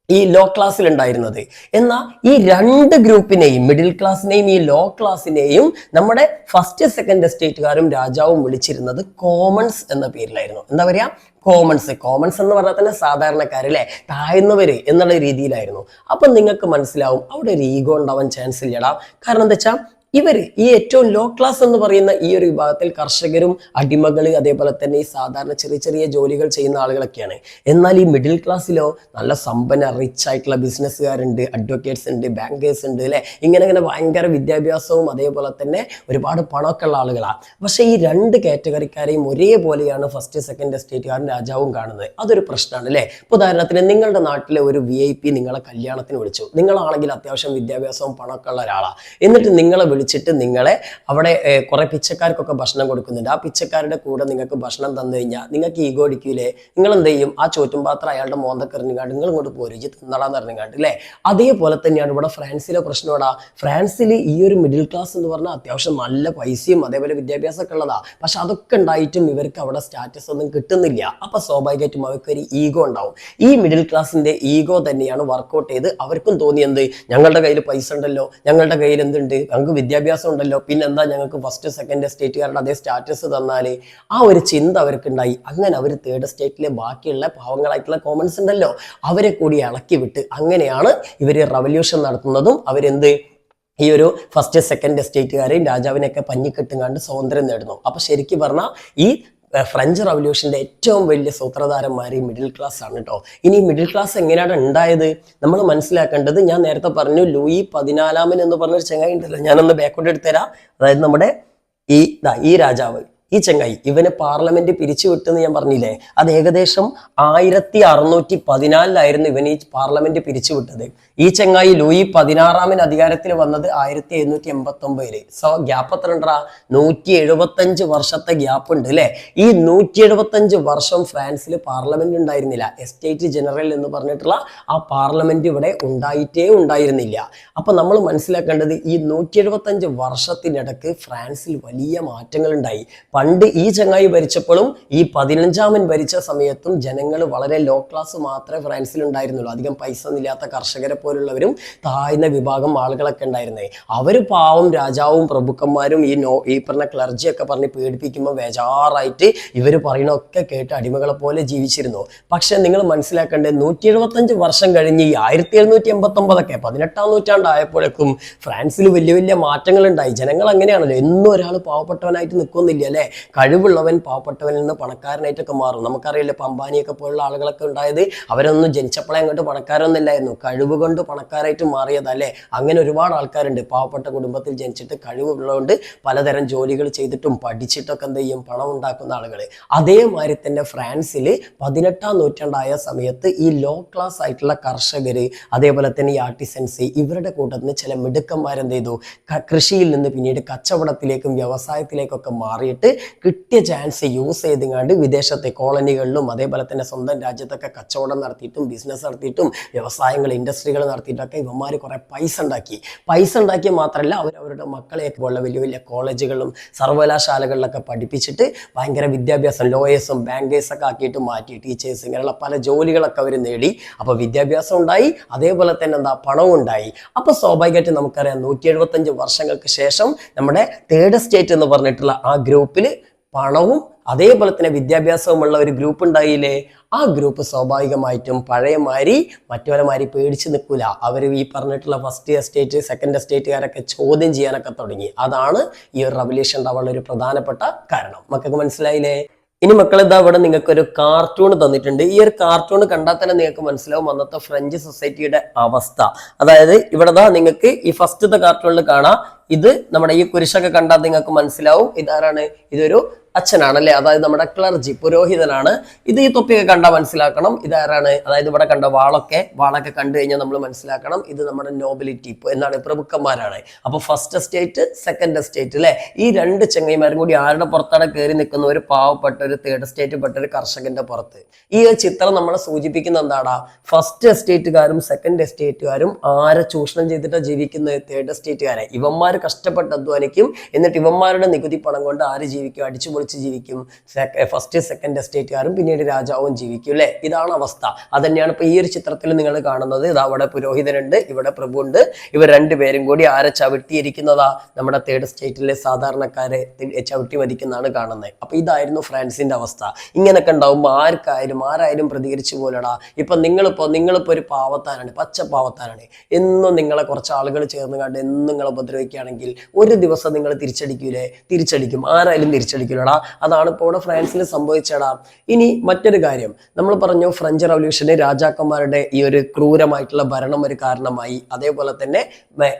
ഈ ലോ ക്ലാസ്സിൽ ഉണ്ടായിരുന്നത്. എന്നാൽ ഈ രണ്ട് ഗ്രൂപ്പിനെയും, മിഡിൽ ക്ലാസ്സിനെയും ഈ ലോ ക്ലാസ്സിനെയും, നമ്മുടെ ഫസ്റ്റ് സെക്കൻഡ് എസ്റ്റേറ്റുകാരും രാജാവും വിളിച്ചിരുന്നത് കോമൺസ് എന്ന പേരിലായിരുന്നു. എന്താ പറയാ? കോമൺസ്. കോമൺസ് എന്ന് പറഞ്ഞാൽ തന്നെ സാധാരണക്കാരല്ലേ, താഴ്ന്നവര് എന്നുള്ള രീതിയിലായിരുന്നു. അപ്പൊ നിങ്ങൾക്ക് മനസ്സിലാവും അവിടെ ഒരു ഈഗോ ഉണ്ടാവാൻ ചാൻസ് ഇല്ലടാ. കാരണം എന്താ വെച്ചാൽ ഇവർ ഈ ഏറ്റവും ലോ ക്ലാസ് എന്ന് പറയുന്ന ഈ ഒരു വിഭാഗത്തിൽ കർഷകരും അടിമകൾ, അതേപോലെ തന്നെ ഈ സാധാരണ ചെറിയ ചെറിയ ജോലികൾ ചെയ്യുന്ന ആളുകളൊക്കെയാണ്. എന്നാൽ ഈ മിഡിൽ ക്ലാസ്സിലോ നല്ല സമ്പന്ന റിച്ച് ആയിട്ടുള്ള ബിസിനസ്സുകാരുണ്ട്, അഡ്വക്കേറ്റ്സ് ഉണ്ട്, ബാങ്കേഴ്സ് ഉണ്ട്, അല്ലെ? ഇങ്ങനെ ഭയങ്കര വിദ്യാഭ്യാസവും അതേപോലെ തന്നെ ഒരുപാട് പണമൊക്കെ ഉള്ള ആളുകളാണ്. പക്ഷെ ഈ രണ്ട് കാറ്റഗറിക്കാരെയും ഒരേപോലെയാണ് ഫസ്റ്റ് സെക്കൻഡ് എസ്റ്റേറ്റുകാരൻ രാജാവും കാണുന്നത്. അതൊരു പ്രശ്നമാണ്, അല്ലേ? ഇപ്പോൾ ഉദാഹരണത്തിന് നിങ്ങളുടെ നാട്ടിലെ ഒരു VIP നിങ്ങളെ കല്യാണത്തിന് വിളിച്ചു. നിങ്ങളാണെങ്കിൽ അത്യാവശ്യം വിദ്യാഭ്യാസവും പണമൊക്കെ ഉള്ള ഒരാളാണ്. എന്നിട്ട് നിങ്ങളെ വിളിച്ചിട്ട് നിങ്ങളെ അവിടെ കുറെ പിച്ചക്കാർക്കൊക്കെ ഭക്ഷണം കൊടുക്കുന്നുണ്ട്. ആ പിച്ചക്കാരുടെ കൂടെ നിങ്ങൾക്ക് ഭക്ഷണം തന്നു കഴിഞ്ഞാൽ നിങ്ങൾക്ക് ഈഗോ അടിക്കൂലേ? നിങ്ങൾ എന്ത് ചെയ്യും? ആ ചോറ്റും പാത്രം അയാളുടെ മോന്തക്കെറിഞ്ഞാണ്ട് നിങ്ങൾ ഇങ്ങോട്ട് പോരുചി തിന്നളാന്ന് പറഞ്ഞാണ്ട്, അല്ലേ? അതേപോലെ തന്നെയാണ് ഇവിടെ ഫ്രാൻസിലെ പ്രശ്നമാടാ. ഫ്രാൻസിൽ ഈ ഒരു മിഡിൽ ക്ലാസ് എന്ന് പറഞ്ഞാൽ അത്യാവശ്യം നല്ല പൈസയും അതേപോലെ വിദ്യാഭ്യാസമൊക്കെ ഉള്ളതാ. പക്ഷെ അതൊക്കെ ഉണ്ടായിട്ടും ഇവർക്ക് അവിടെ സ്റ്റാറ്റസ് ഒന്നും കിട്ടുന്നില്ല. അപ്പൊ സ്വാഭാവികമായിട്ടും അവർക്ക് ഒരു ഈഗോ ഉണ്ടാവും. ഈ മിഡിൽ ക്ലാസിന്റെ ഈഗോ തന്നെയാണ് വർക്കൗട്ട് ചെയ്ത് അവർക്കും തോന്നിയെന്ത്? ഞങ്ങളുടെ കയ്യിൽ പൈസ ഉണ്ടല്ലോ, ഞങ്ങളുടെ കയ്യിൽ എന്തുണ്ട്, ഞങ്ങൾക്ക് വിദ്യാഭ്യാസം ഉണ്ടല്ലോ, പിന്നെന്താ ഞങ്ങൾക്ക് ഫസ്റ്റ് സെക്കൻഡ് എസ്റ്റേറ്റുകാരുടെ അതേ സ്റ്റാറ്റസ് തന്നാല്? ആ ഒരു ചിന്ത അവർക്കുണ്ടായി. അങ്ങനെ അവർ തേർഡ് എസ്റ്റേറ്റിലെ ബാക്കിയുള്ള പാവങ്ങളായിട്ടുള്ള കോമൺസ് ഉണ്ടല്ലോ അവരെ കൂടി ഇളക്കി വിട്ട് അങ്ങനെയാണ് ഇവർ റവല്യൂഷൻ നടത്തുന്നതും. അവരെന്ത് ഈ ഒരു ഫസ്റ്റ് സെക്കൻഡ് എസ്റ്റേറ്റുകാരെയും രാജാവിനെയൊക്കെ പഞ്ഞിക്കെട്ടുങ്ങാണ്ട് സ്വാതന്ത്ര്യം നേടുന്നു. അപ്പൊ ശരിക്കും പറഞ്ഞാൽ ഈ ഫ്രഞ്ച് റവല്യൂഷന്റെ ഏറ്റവും വലിയ സൂത്രധാരന്മാർ ഈ മിഡിൽ ക്ലാസ് ആണ് കേട്ടോ. ഇനി മിഡിൽ ക്ലാസ് എങ്ങനെയാണ് ഉണ്ടായത് നമ്മൾ മനസ്സിലാക്കേണ്ടത്, ഞാൻ നേരത്തെ പറഞ്ഞു ലൂയി 14 എന്ന് പറഞ്ഞൊരു ചങ്ങായി ഉണ്ടല്ലോ, ഞാനൊന്ന് ബാക്കോട്ട് എടുത്തുതരാം. അതായത് നമ്മുടെ ഈ രാജാവ്, ഈ ചങ്ങായി, ഇവന് പാർലമെന്റ് പിരിച്ചുവിട്ടെന്ന് ഞാൻ പറഞ്ഞില്ലേ? അത് ഏകദേശം 1614 ഇവൻ ഈ പാർലമെന്റ് പിരിച്ചുവിട്ടത്. ഈ ചങ്ങായി ലൂയി 16 അധികാരത്തിൽ വന്നത് 1789. സോ ഗ്യാപ്പ് എത്ര ഉണ്ടാ? 175 വർഷത്തെ ഗ്യാപ്പ് ഉണ്ട്, അല്ലെ? ഈ 175 വർഷം ഫ്രാൻസിൽ പാർലമെന്റ് ഉണ്ടായിരുന്നില്ല. എസ്റ്റേറ്റ് ജനറൽ എന്ന് പറഞ്ഞിട്ടുള്ള ആ പാർലമെന്റ് ഇവിടെ ഉണ്ടായിട്ടേ ഉണ്ടായിരുന്നില്ല. അപ്പൊ നമ്മൾ മനസ്സിലാക്കേണ്ടത് ഈ 175 വർഷത്തിനിടക്ക് ഫ്രാൻസിൽ വലിയ മാറ്റങ്ങൾ ഉണ്ടായി. പണ്ട് ഈ ചങ്ങായി ഭരിച്ചപ്പോഴും ഈ 15 ഭരിച്ച സമയത്തും ജനങ്ങൾ വളരെ ലോ ക്ലാസ് മാത്രമേ ഫ്രാൻസിൽ ഉണ്ടായിരുന്നുള്ളൂ. അധികം പൈസ ഒന്നുമില്ലാത്ത കർഷകരെ പോലുള്ളവരും താഴ്ന്ന വിഭാഗം ആളുകളൊക്കെ ഉണ്ടായിരുന്നേ. അവര് പാവം രാജാവും പ്രഭുക്കന്മാരും ഈ പറഞ്ഞ ക്ലർജിയൊക്കെ പറഞ്ഞ് പേടിപ്പിക്കുമ്പോൾ ബേജാറായിട്ട് ഇവർ പറയണൊക്കെ കേട്ട് അടിമകളെ പോലെ ജീവിച്ചിരുന്നു. പക്ഷെ നിങ്ങൾ മനസ്സിലാക്കേണ്ടത് 175 വർഷം കഴിഞ്ഞ് ഈ 1789 18-ാം നൂറ്റാണ്ടായപ്പോഴേക്കും ഫ്രാൻസിൽ വലിയ വലിയ മാറ്റങ്ങൾ ഉണ്ടായി. ജനങ്ങൾ അങ്ങനെയാണല്ലോ, എന്നും ഒരാൾ പാവപ്പെട്ടവനായിട്ട് നിൽക്കുന്നില്ല, അല്ലെ? അല്ലേ? കഴിവുള്ളവൻ പാവപ്പെട്ടവനിൽ നിന്ന് പണക്കാരനായിട്ടൊക്കെ മാറും. നമുക്കറിയില്ലേ അംബാനിയൊക്കെ പോലുള്ള ആളുകളൊക്കെ ഉണ്ടായത് അവരൊന്നും ജനിച്ചപ്പോഴേ അങ്ങോട്ട് പണക്കാരൊന്നും ഇല്ലായിരുന്നു, കഴിവ് കൊണ്ട് പണക്കാരായിട്ട് മാറിയതല്ലേ. അങ്ങനെ ഒരുപാട് ആൾക്കാരുണ്ട് പാവപ്പെട്ട കുടുംബത്തിൽ ജനിച്ചിട്ട് കഴിവുള്ളതുകൊണ്ട് പലതരം ജോലികൾ ചെയ്തിട്ടും പഠിച്ചിട്ടൊക്കെ എന്ത് ചെയ്യും, പണം ഉണ്ടാക്കുന്ന ആളുകൾ. അതേമാതിരി തന്നെ ഫ്രാൻസിൽ 18ാം നൂറ്റാണ്ടായ സമയത്ത് ഈ ലോ ക്ലാസ് ആയിട്ടുള്ള കർഷകര്, അതേപോലെ തന്നെ ഈ ആർട്ടിസൻസ്, ഇവരുടെ കൂട്ടത്തിൽ നിന്ന് ചില മിടുക്കന്മാരെന്ത് ചെയ്തു, കൃഷിയിൽ നിന്ന് പിന്നീട് കച്ചവടത്തിലേക്കും വ്യവസായത്തിലേക്കൊക്കെ മാറിയിട്ട് കിട്ടിയ ചാൻസ് യൂസ് ചെയ്തുകൊണ്ട് വിദേശത്തെ കോളനികളിലും അതേപോലെ തന്നെ സ്വന്തം രാജ്യത്തൊക്കെ കച്ചവടം നടത്തിയിട്ടും ബിസിനസ് നടത്തിയിട്ടും വ്യവസായങ്ങൾ ഇൻഡസ്ട്രികൾ നടത്തിയിട്ടൊക്കെ ഇവന്മാർ കുറെ പൈസ ഉണ്ടാക്കിയ മാത്രമല്ല അവരുടെ മക്കളെയൊക്കെ ഉള്ള വലിയ വലിയ കോളേജുകളിലും സർവകലാശാലകളിലൊക്കെ പഠിപ്പിച്ചിട്ട് ഭയങ്കര വിദ്യാഭ്യാസം, ലോയേഴ്സും ബാങ്കേഴ്സൊക്കെ ആക്കിയിട്ട് മാറ്റി ടീച്ചേഴ്സ്, ഇങ്ങനെയുള്ള പല ജോലികളൊക്കെ അവർ നേടി. അപ്പോൾ വിദ്യാഭ്യാസം ഉണ്ടായി, അതേപോലെ തന്നെ പണവും ഉണ്ടായി. അപ്പൊ സ്വാഭാവികമായിട്ട് നമുക്കറിയാം 175 വർഷങ്ങൾക്ക് ശേഷം നമ്മുടെ തേർഡ് സ്റ്റേറ്റ് എന്ന് പറഞ്ഞിട്ടുള്ള ആ ഗ്രൂപ്പിൽ പണവും അതേപോലെ തന്നെ വിദ്യാഭ്യാസവുമുള്ള ഒരു ഗ്രൂപ്പ് ഉണ്ടായില്ലേ? ആ ഗ്രൂപ്പ് സ്വാഭാവികമായിട്ടും പഴയമാതിരി മറ്റവരെമാതിരി പേടിച്ച് നിൽക്കൂല. അവർ ഈ പറഞ്ഞിട്ടുള്ള ഫസ്റ്റ് എസ്റ്റേറ്റ് സെക്കൻഡ് എസ്റ്റേറ്റുകാരൊക്കെ ചോദ്യം ചെയ്യാനൊക്കെ തുടങ്ങി. അതാണ് ഈ ഒരു റവല്യൂഷൻ ഉണ്ടാവാനുള്ള ഒരു പ്രധാനപ്പെട്ട കാരണം. മക്കൾക്ക് മനസ്സിലായില്ലേ? ഇനി മക്കൾ ഇതാ ഇവിടെ നിങ്ങൾക്ക് ഒരു കാർട്ടൂൺ തന്നിട്ടുണ്ട്. ഈ ഒരു കാർട്ടൂൺ കണ്ടാൽ തന്നെ നിങ്ങൾക്ക് മനസ്സിലാവും അന്നത്തെ ഫ്രഞ്ച് സൊസൈറ്റിയുടെ അവസ്ഥ. അതായത് ഇവിടെ നിങ്ങൾക്ക് ഈ ഫസ്റ്റത്തെ കാർട്ടൂണിൽ കാണാം, ഇത് നമ്മുടെ ഈ കുരിശൊക്കെ കണ്ടാൽ നിങ്ങൾക്ക് മനസ്സിലാവും ഇതാരാണ്, ഇതൊരു അച്ഛനാണല്ലേ, അതായത് നമ്മുടെ ക്ലർജി, പുരോഹിതനാണ്. ഇത് ഈ തൊപ്പിയൊക്കെ കണ്ടാൽ മനസ്സിലാക്കണം ഇതാരാണ്, അതായത് ഇവിടെ കണ്ട വാളൊക്കെ കണ്ടു കഴിഞ്ഞാൽ നമ്മൾ മനസ്സിലാക്കണം ഇത് നമ്മുടെ നോബിലിറ്റി എന്താണ്, പ്രഭുക്കന്മാരാണ്. അപ്പൊ ഫസ്റ്റ് എസ്റ്റേറ്റ് സെക്കൻഡ് എസ്റ്റേറ്റ് അല്ലെ, ഈ രണ്ട് ചെങ്ങൈമാരും കൂടി ആരുടെ പുറത്താണ് കയറി നിൽക്കുന്ന, ഒരു പാവപ്പെട്ട ഒരു തേർഡ് എസ്റ്റേറ്റ് പെട്ട ഒരു കർഷകന്റെ പുറത്ത്. ഈ ഒരു ചിത്രം നമ്മളെ സൂചിപ്പിക്കുന്ന എന്താടാ, ഫസ്റ്റ് എസ്റ്റേറ്റുകാരും സെക്കൻഡ് എസ്റ്റേറ്റുകാരും ആരെ ചൂഷണം ചെയ്തിട്ടാണ് ജീവിക്കുന്നത്, തേർഡ് എസ്റ്റേറ്റുകാരെ. ഇവന്മാർ കഷ്ടപ്പെട്ട് അധ്വാനിക്കും, എന്നിട്ട് ഇവന്മാരുടെ നികുതി പണം കൊണ്ട് ആര് ജീവിക്കും, അടിച്ചു ജീവിക്കും. ഫസ്റ്റ് സെക്കൻഡ് എസ്റ്റേറ്റുകാരും പിന്നീട് രാജാവും ജീവിക്കും അല്ലെ. ഇതാണ് അവസ്ഥ. അതന്നെയാണ് ഇപ്പൊ ഈ ഒരു ചിത്രത്തിൽ നിങ്ങൾ കാണുന്നത്. ഇത് അവിടെ പുരോഹിതനുണ്ട്, ഇവിടെ പ്രഭു ഉണ്ട്. ഇവർ രണ്ടുപേരും കൂടി ആരെ ചവിട്ടിയിരിക്കുന്നതാ, നമ്മുടെ തേർഡ് സ്റ്റേറ്റിലെ സാധാരണക്കാരെ ചവിട്ടി മരിക്കുന്നതാണ് കാണുന്നത്. അപ്പൊ ഇതായിരുന്നു ഫ്രാൻസിന്റെ അവസ്ഥ. ഇങ്ങനൊക്കെ ഉണ്ടാവുമ്പോൾ ആരായാലും പ്രതികരിച്ചു പോലടാ. ഇപ്പൊ നിങ്ങളിപ്പോ ഒരു പാവത്താനാണ്, പച്ച പാവത്താനാണ്, എന്നും നിങ്ങളെ കുറച്ച് ആളുകൾ ചേർന്ന് കണ്ട് എന്നും നിങ്ങൾ ഉപദ്രവിക്കുകയാണെങ്കിൽ ഒരു ദിവസം നിങ്ങൾ തിരിച്ചടിക്കൂലേ? തിരിച്ചടിക്കും, ആരായാലും തിരിച്ചടിക്കൂലടാ. അതാണ് ഇപ്പോൾ ഇവിടെ ഫ്രാൻസിൽ സംഭവിച്ചടാ. ഇനി മറ്റൊരു കാര്യം നമ്മൾ പറഞ്ഞു, ഫ്രഞ്ച് റവല്യൂഷന് രാജാക്കന്മാരുടെ ഈ ഒരു ക്രൂരമായിട്ടുള്ള ഭരണം ഒരു കാരണമായി. അതേപോലെ തന്നെ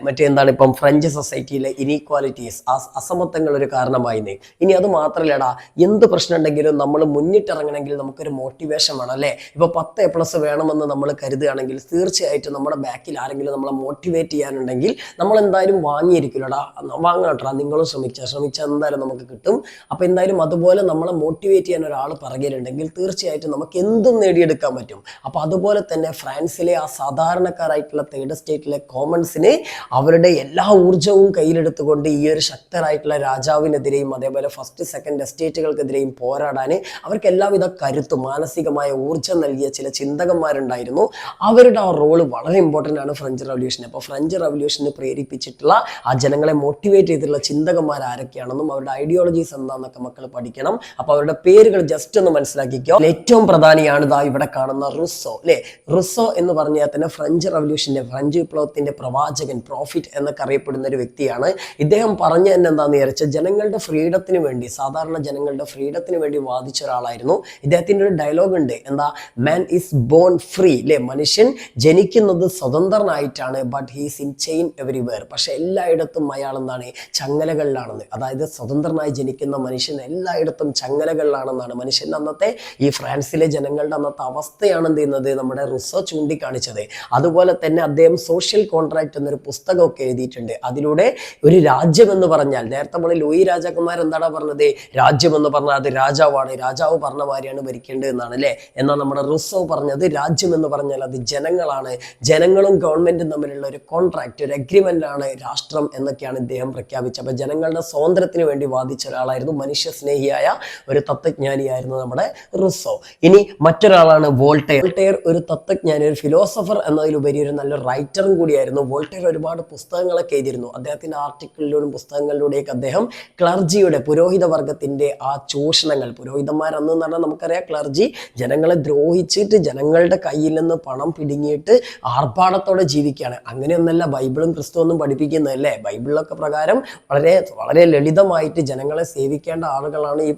മറ്റെന്താണ് ഇപ്പം ഫ്രഞ്ച് സൊസൈറ്റിയിലെ ഇനീക്വാലിറ്റീസ്, അസമത്വങ്ങൾ ഒരു കാരണമായി. ഇനി അത് മാത്രല്ലടാ, എന്ത് പ്രശ്നം ഉണ്ടെങ്കിലും നമ്മൾ മുന്നിട്ടിറങ്ങണമെങ്കിൽ നമുക്കൊരു മോട്ടിവേഷൻ വേണം അല്ലേ. ഇപ്പൊ 10 A+ വേണമെന്ന് നമ്മൾ കരുതുകയാണെങ്കിൽ തീർച്ചയായിട്ടും നമ്മുടെ ബാക്കിൽ ആരെങ്കിലും നമ്മളെ മോട്ടിവേറ്റ് ചെയ്യാനുണ്ടെങ്കിൽ നമ്മൾ എന്തായാലും വാങ്ങിയിരിക്കില്ലടാ, വാങ്ങാട്ടാ. നിങ്ങളും ശ്രമിച്ചാൽ എന്തായാലും നമുക്ക് കിട്ടും. അപ്പൊ എന്തായാലും അതുപോലെ നമ്മളെ മോട്ടിവേറ്റ് ചെയ്യാൻ ഒരാൾ പറയുന്നുണ്ടെങ്കിൽ തീർച്ചയായിട്ടും നമുക്ക് എന്തും നേടിയെടുക്കാൻ പറ്റും. അപ്പൊ അതുപോലെ തന്നെ ഫ്രാൻസിലെ ആ സാധാരണക്കാരായിട്ടുള്ള തേർഡ് സ്റ്റേറ്റിലെ കോമൺസിന് അവരുടെ എല്ലാ ഊർജവും കയ്യിലെടുത്തുകൊണ്ട് ഈ ഒരു ശക്തരായിട്ടുള്ള രാജാവിനെതിരെയും അതേപോലെ ഫസ്റ്റ് സെക്കൻഡ് എസ്റ്റേറ്റുകൾക്കെതിരെയും പോരാടാൻ അവർക്ക് എല്ലാവിധ കരുത്തും മാനസികമായ ഊർജം നൽകിയ ചില ചിന്തകന്മാരുണ്ടായിരുന്നു. അവരുടെ ആ റോള് വളരെ ഇമ്പോർട്ടൻ്റ് ആണ് ഫ്രഞ്ച് റവല്യൂഷന്. അപ്പോൾ ഫ്രഞ്ച് റവല്യൂഷന് പ്രേരിപ്പിച്ചിട്ടുള്ള ആ ജനങ്ങളെ മോട്ടിവേറ്റ് ചെയ്തിട്ടുള്ള ചിന്തകന്മാർ ആരൊക്കെയാണെന്നും അവരുടെ ഐഡിയോളജീസ് എന്താണെന്നൊക്കെ മക്കൾ പഠിക്കണം. അപ്പൊ അവരുടെ പേരുകൾ ജസ്റ്റ് ഒന്ന് മനസ്സിലാക്കിക്കോ. ഏറ്റവും പ്രധാനിയാണ് ഇതാ ഇവിടെ കാണുന്ന റുസോ അല്ലെ. റുസോ എന്ന് പറഞ്ഞാൽ തന്നെ ഫ്രഞ്ച് റവല്യൂഷന്റെ, ഫ്രഞ്ച് വിപ്ലവത്തിന്റെ പ്രവാചകൻ, പ്രോഫിറ്റ് എന്നൊക്കെ അറിയപ്പെടുന്ന ഒരു വ്യക്തിയാണ്. ഇദ്ദേഹം പറഞ്ഞ തന്നെ എന്താണെന്ന് വിചാരിച്ചാൽ ജനങ്ങളുടെ ഫ്രീഡത്തിന് വേണ്ടി, സാധാരണ ജനങ്ങളുടെ ഫ്രീഡത്തിന് വേണ്ടി വാദിച്ച ഒരാളായിരുന്നു. ഇദ്ദേഹത്തിന്റെ ഒരു ഡയലോഗ് ഉണ്ട്, എന്താ, മാൻ ഈസ് ബോൺ ഫ്രീ അല്ലെ, മനുഷ്യൻ ജനിക്കുന്നത് സ്വതന്ത്രനായിട്ടാണ്, but he's in chain everywhere, പക്ഷെ എല്ലായിടത്തും അയാൾ എന്താണ്, ചങ്ങലകളിലാണെന്ന്. അതായത് സ്വതന്ത്രനായി ജനിക്കുന്ന മനുഷ്യൻ എല്ലായിടത്തും ചങ്ങലകളിലാണെന്നാണ് മനുഷ്യൻ അന്നത്തെ ഈ ഫ്രാൻസിലെ ജനങ്ങളുടെ അന്നത്തെ അവസ്ഥയാണ് എന്ത് ചെയ്യുന്നത് നമ്മുടെ റുസോ ചൂണ്ടിക്കാണിച്ചത്. അതുപോലെ തന്നെ അദ്ദേഹം സോഷ്യൽ കോൺട്രാക്ട് എന്നൊരു പുസ്തകമൊക്കെ എഴുതിയിട്ടുണ്ട്. അതിലൂടെ ഒരു രാജ്യം എന്ന് പറഞ്ഞാൽ, നേരത്തെ നമ്മൾ ലൂയി രാജാക്കന്മാർ എന്താണ് പറഞ്ഞത്, രാജ്യം എന്ന് പറഞ്ഞാൽ അത് രാജാവാണ്, രാജാവ് പറഞ്ഞ മാതിരിയാണ് ഭരിക്കേണ്ടത് എന്നാണ് അല്ലേ. എന്നാൽ നമ്മുടെ റുസോ പറഞ്ഞത് രാജ്യം എന്ന് പറഞ്ഞാൽ അത് ജനങ്ങളാണ്, ജനങ്ങളും ഗവൺമെന്റും തമ്മിലുള്ള ഒരു കോൺട്രാക്ട്, ഒരു അഗ്രിമെന്റ് ആണ് രാഷ്ട്രം എന്നൊക്കെയാണ് ഇദ്ദേഹം പ്രഖ്യാപിച്ചത്. അപ്പൊ ജനങ്ങളുടെ സ്വാതന്ത്ര്യത്തിന് വേണ്ടി വാദിച്ച ഒരാളായിരുന്നു, മനുഷ്യ സ്നേഹിയായ ഒരു തത്വജ്ഞാനിയായിരുന്നു നമ്മുടെ റുസോ. ഇനി മറ്റൊരാളാണ് വോൾട്ടയർ. വോൾട്ടയർ ഒരു തത്വജ്ഞാനി, ഒരു ഫിലോസഫർ എന്നതിലുപരി ഒരു നല്ല റൈറ്ററും കൂടിയായിരുന്നു. വോൾട്ടയർ ഒരുപാട് പുസ്തകങ്ങളൊക്കെ എഴുതിയിരുന്നു. അദ്ദേഹത്തിന്റെ ആർട്ടിക്കിളിലൂടെയും പുസ്തകങ്ങളിലൂടെയൊക്കെ അദ്ദേഹം ക്ലർജിയുടെ, പുരോഹിത വർഗത്തിന്റെ ആ ചൂഷണങ്ങൾ, പുരോഹിതന്മാരെന്ന് പറഞ്ഞാൽ നമുക്കറിയാം ക്ലർജി ജനങ്ങളെ ദ്രോഹിച്ചിട്ട് ജനങ്ങളുടെ കയ്യിൽ നിന്ന് പണം പിടുങ്ങിയിട്ട് ആർഭാടത്തോടെ ജീവിക്കുകയാണ്. അങ്ങനെയൊന്നല്ല ബൈബിളും ക്രിസ്തുവൊന്നും പഠിപ്പിക്കുന്നതല്ലേ. ബൈബിളിലൊക്കെ പ്രകാരം വളരെ വളരെ ലളിതമായിട്ട് ജനങ്ങളെ സേവിക്കേണ്ട ആളുകളാണ് ഈ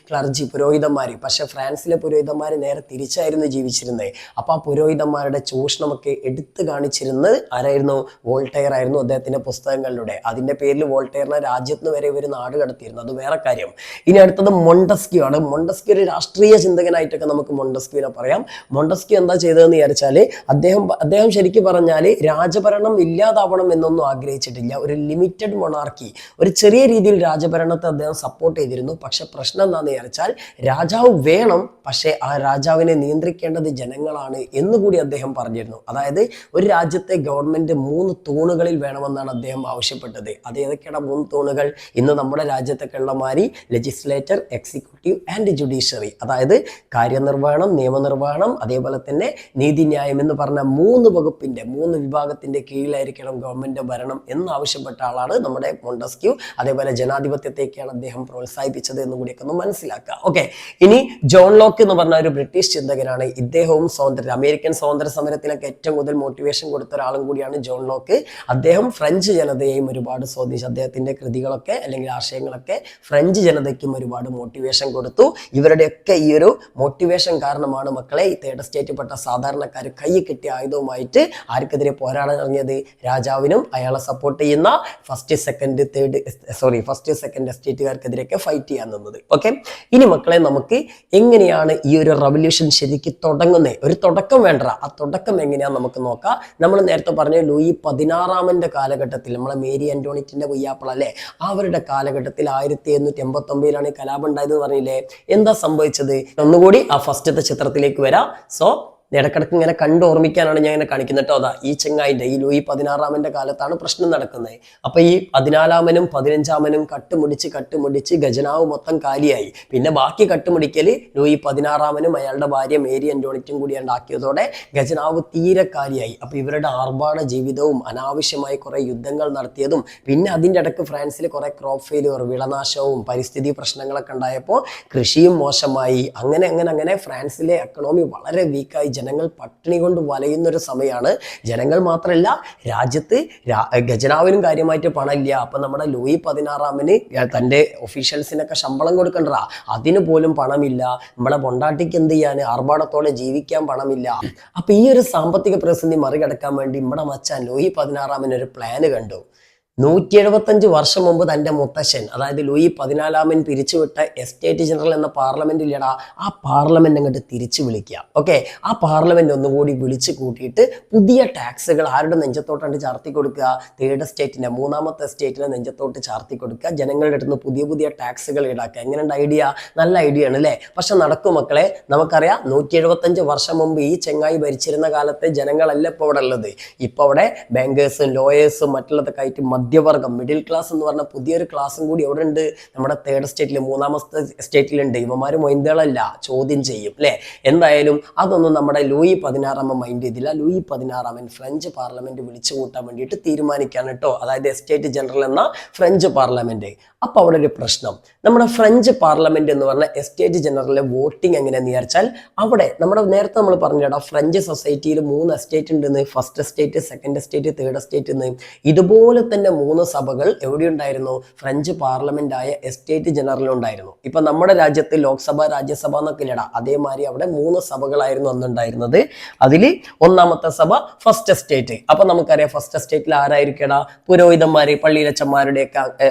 ക്ലർജി പുരോഹിതന്മാർ. പക്ഷെ ഫ്രാൻസിലെ പുരോഹിതന്മാർ നേരെ തിരിച്ചായിരുന്നു ജീവിച്ചിരുന്നത്. അപ്പോൾ ആ പുരോഹിതന്മാരുടെ ചൂഷണമൊക്കെ എടുത്തു കാണിച്ചിരുന്നത് ആരായിരുന്നു? വോൾട്ടയർ ആയിരുന്നു, അദ്ദേഹത്തിന്റെ പുസ്തകങ്ങളിലൂടെ. അതിന്റെ പേരിൽ വോൾട്ടയറിനെ രാജ്യത്തിന് വരെ ഇവർ നാട് കടത്തിയിരുന്നു, അത് വേറെ കാര്യം. ഇനി അടുത്തത് മൊണ്ടസ്ക്യൂ ആണ്. മൊണ്ടസ്ക്യൂ ഒരു രാഷ്ട്രീയ ചിന്തകനായിട്ടൊക്കെ നമുക്ക് മൊണ്ടസ്ക്യൂവിനെ പറയാം. മൊണ്ടസ്ക്യൂ എന്താ ചെയ്തതെന്ന് വിചാരിച്ചാൽ അദ്ദേഹം ശരിക്കും പറഞ്ഞാൽ രാജഭരണം ഇല്ലാതാവണം എന്നൊന്നും ആഗ്രഹിച്ചിട്ടില്ല. ഒരു ലിമിറ്റഡ് മൊണാർക്കി, ഒരു ചെറിയ രീതിയിൽ രാജഭരണത്തെ അദ്ദേഹം സപ്പോർട്ട് ചെയ്തിരുന്നു. പക്ഷെ പ്രശ്നം എന്താണെന്ന് വിചാരിച്ചാൽ രാജാവ് വേണം, പക്ഷേ ആ രാജാവിനെ നിയന്ത്രിക്കേണ്ടത് ജനങ്ങളാണ് എന്നുകൂടി അദ്ദേഹം പറഞ്ഞിരുന്നു. അതായത് ഒരു രാജ്യത്തെ ഗവൺമെന്റ് 3 തൂണുകളിൽ വേണമെന്നാണ് അദ്ദേഹം ആവശ്യപ്പെട്ടത്. അത് ഏതൊക്കെയാണ് 3 തൂണുകൾ? ഇന്ന് നമ്മുടെ രാജ്യത്തൊക്കെ ഉള്ള മാതിരി ലെജിസ്ലേറ്റർ, എക്സിക്യൂട്ടീവ് ആൻഡ് ജുഡീഷ്യറി, അതായത് കാര്യനിർവഹണം, നിയമനിർവഹണം, അതേപോലെ തന്നെ നീതിന്യായം എന്ന് പറഞ്ഞ 3 വകുപ്പിന്റെ 3 വിഭാഗത്തിന്റെ കീഴിലായിരിക്കണം ഗവൺമെന്റ് ഭരണം എന്നാവശ്യപ്പെട്ട ആളാണ് നമ്മുടെ മൊണ്ടസ്ക്യൂ. അതേപോലെ ജനാധിപത്യത്തെയൊക്കെയാണ് അദ്ദേഹം പ്രോത്സാഹിപ്പിച്ചത് എന്ന് കൂടിയൊക്കെ ഒന്ന് മനസ്സിലാക്കുക. ഓക്കെ, ഇനി ജോൺ ലോക്ക് എന്ന് പറഞ്ഞ ഒരു ബ്രിട്ടീഷ് ചിന്തകനാണ്. ഇദ്ദേഹവും അമേരിക്കൻ സ്വാതന്ത്ര്യ സമരത്തിനൊക്കെ ഏറ്റവും കൂടുതൽ മോട്ടിവേഷൻ കൊടുത്ത ഒരാളും കൂടിയാണ് ജോൺ ലോക്ക്. അദ്ദേഹം ഫ്രഞ്ച് ജനതയെയും ഒരുപാട് സ്വാധീനിച്ചു. അദ്ദേഹത്തിന്റെ കൃതികളൊക്കെ അല്ലെങ്കിൽ ആശയങ്ങളൊക്കെ ഫ്രഞ്ച് ജനതയ്ക്കും ഒരുപാട് മോട്ടിവേഷൻ കൊടുത്തു. ഇവരുടെയൊക്കെ ഈ ഒരു മോട്ടിവേഷൻ കാരണമാണ് മക്കളെ ഈ തേർഡ് സ്റ്റേറ്റ് പെട്ട സാധാരണക്കാർ കൈ കിട്ടിയ ആയുധവുമായിട്ട് ആർക്കെതിരെ പോരാടാൻ ഇറങ്ങിയത്? രാജാവിനും അയാളെ സപ്പോർട്ട് ചെയ്യുന്ന ഫസ്റ്റ് സെക്കൻഡ് എസ്റ്റേറ്റുകാർക്കെതിരെയൊക്കെ ഫൈറ്റ് ചെയ്യാൻ നിന്നത്. ഓക്കെ, ഇനി മക്കളെ നമുക്ക് എങ്ങനെയാണ് ഈ ഒരു റവല്യൂഷൻ ശരിക്കും തുടങ്ങുന്നത്? ഒരു തുടക്കം വേണ്ട, ആ തുടക്കം എങ്ങനെയാന്ന് നമുക്ക് നോക്കാം. നമ്മൾ നേരത്തെ പറഞ്ഞ ലൂയി 16 കാലഘട്ടത്തിൽ, നമ്മളെ മേരി ആന്റോണിറ്റിന്റെ പുയ്യാപ്പിള അല്ലേ, അവരുടെ കാലഘട്ടത്തിൽ 1789 ഈ കലാപം ഉണ്ടായതെന്ന് പറഞ്ഞില്ലേ? എന്താ സംഭവിച്ചത്? ഒന്നുകൂടി ആ ഫസ്റ്റത്തെ ചിത്രത്തിലേക്ക് വരാം. സോ ഇടക്കിടക്ക് ഇങ്ങനെ കണ്ട് ഓർമ്മിക്കാനാണ് ഞാൻ ഇങ്ങനെ കാണിക്കുന്നത് കേട്ടോ. അതാ ഈ ചെങ്ങായിന്റെ ഈ ലൂയി 16 കാലത്താണ് പ്രശ്നം നടക്കുന്നത്. അപ്പൊ ഈ 14 15 കട്ടുമുടിച്ച് ഖജനാവ് മൊത്തം കാലിയായി. പിന്നെ ബാക്കി കട്ടുമുടിക്കല് ലൂയി 16 അയാളുടെ ഭാര്യ മേരി ആന്റോണിറ്റും കൂടി ഉണ്ടാക്കിയതോടെ ഖജനാവ് തീരെ കാലിയായി. അപ്പൊ ഇവരുടെ ആർഭാട ജീവിതവും അനാവശ്യമായി കുറെ യുദ്ധങ്ങൾ നടത്തിയതും പിന്നെ അതിൻ്റെ ഇടക്ക് ഫ്രാൻസിൽ കുറെ ക്രോപ്പ് ഫെയിലിയർ, വിളനാശവും പരിസ്ഥിതി പ്രശ്നങ്ങളൊക്കെ ഉണ്ടായപ്പോൾ കൃഷിയും മോശമായി. അങ്ങനെ ഫ്രാൻസിലെ എക്കണോമി വളരെ വീക്കായി. ജനങ്ങൾ പട്ടിണി കൊണ്ട് വലയുന്നൊരു സമയമാണ്. ജനങ്ങൾ മാത്രമല്ല, രാജ്യത്ത് ഖജനാവിനും കാര്യമായിട്ട് പണമില്ല. അപ്പൊ നമ്മുടെ ലൂയി 16 തന്റെ ഒഫീഷ്യൽസിനൊക്കെ ശമ്പളം കൊടുക്കണ്ടാ, അതിന് പോലും പണമില്ല. നമ്മളെ പൊണ്ടാട്ടിക്ക് എന്ത് ചെയ്യാൻ, ആർഭാടത്തോടെ ജീവിക്കാൻ പണമില്ല. അപ്പൊ ഈ ഒരു സാമ്പത്തിക പ്രതിസന്ധി മറികടക്കാൻ വേണ്ടി നമ്മുടെ മച്ചാൻ ലൂയി 16 ഒരു പ്ലാന് കണ്ടു. 175 വർഷം മുമ്പ് തൻ്റെ മുത്തശ്ശൻ, അതായത് ലൂയി 14 പിരിച്ചുവിട്ട എസ്റ്റേറ്റ് ജനറൽ എന്ന പാർലമെന്റ് ഇല്ലടാ, ആ പാർലമെന്റ് അങ്ങോട്ട് തിരിച്ചു വിളിക്കുക. ഓക്കെ, ആ പാർലമെന്റ് ഒന്നുകൂടി വിളിച്ചു കൂട്ടിയിട്ട് പുതിയ ടാക്സുകൾ ആരുടെ നെഞ്ചത്തോട്ടാണ്ട് ചാർത്തി കൊടുക്കുക? തേർഡ് സ്റ്റേറ്റിന്റെ, 3ാമത്തെ സ്റ്റേറ്റിന്റെ നെഞ്ചത്തോട്ട് ചാർത്തി കൊടുക്കുക. ജനങ്ങളുടെ അടുത്ത് പുതിയ ടാക്സുകൾ ഈടാക്കുക. എങ്ങനെയുണ്ട് ഐഡിയ? നല്ല ഐഡിയ ആണ് അല്ലേ? പക്ഷെ നടക്കും മക്കളെ. നമുക്കറിയാം 175 വർഷം മുമ്പ് ഈ ചെങ്ങായി ഭരിച്ചിരുന്ന കാലത്തെ ജനങ്ങളല്ല ഇപ്പോൾ അവിടെ ഉള്ളത്. ഇപ്പൊ അവിടെ ബാങ്കേഴ്സും ലോയേഴ്സും മറ്റുള്ളതൊക്കെ ആയിട്ട് മധ്യവർഗം, മിഡിൽ ക്ലാസ് എന്ന് പറഞ്ഞ പുതിയൊരു ക്ലാസ്സും കൂടി എവിടെ ഉണ്ട്? നമ്മുടെ തേർഡ് സ്റ്റേറ്റിൽ, 3ാമത്തെ സ്റ്റേറ്റിലുണ്ട്. ഇവന്മാര് മൊയ്ന്തകളല്ല, ചോദ്യം ചെയ്യും അല്ലെ? എന്തായാലും അതൊന്നും നമ്മുടെ ലൂയി 16 മൈൻഡ് ചെയ്തില്ല. ലൂയി 16 ഫ്രഞ്ച് പാർലമെന്റ് വിളിച്ചു കൂട്ടാൻ വേണ്ടിയിട്ട് തീരുമാനിക്കാണ് കേട്ടോ. അതായത് എസ്റ്റേറ്റ് ജനറൽ എന്ന ഫ്രഞ്ച് പാർലമെന്റ്. അപ്പൊ അവിടെ ഒരു പ്രശ്നം, നമ്മുടെ ഫ്രഞ്ച് പാർലമെന്റ് എന്ന് പറഞ്ഞ എസ്റ്റേറ്റ് ജനറലിലെ വോട്ടിംഗ് എങ്ങനെയാന്ന് വിചാരിച്ചാൽ, അവിടെ നേരത്തെ നമ്മൾ പറഞ്ഞിടാ ഫ്രഞ്ച് സൊസൈറ്റിയിൽ 3 എസ്റ്റേറ്റ് ഉണ്ടെന്ന്. First estate, second estate, third estate എന്ന്. ഇതുപോലെ തന്നെ 3 സഭകൾ എവിടെ ഉണ്ടായിരുന്നു? ഫ്രഞ്ച് പാർലമെന്റ് ആയ എസ്റ്റേറ്റ് ജനറൽ ഉണ്ടായിരുന്നു. ഇപ്പൊ നമ്മുടെ രാജ്യത്ത് ലോക്സഭ, രാജ്യസഭ എന്നൊക്കെ ഇല്ലടാ, അതേമാതിരി അവിടെ 3 സഭകളായിരുന്നു അന്നുണ്ടായിരുന്നത്. അതിൽ 1ാമത്തെ സഭ ഫസ്റ്റ് എസ്റ്റേറ്റ്. അപ്പൊ നമുക്കറിയാം ഫസ്റ്റ് എസ്റ്റേറ്റിൽ ആരായിരിക്കടാ? പുരോഹിതന്മാര്, പള്ളിയിലച്ചന്മാരുടെയൊക്കെ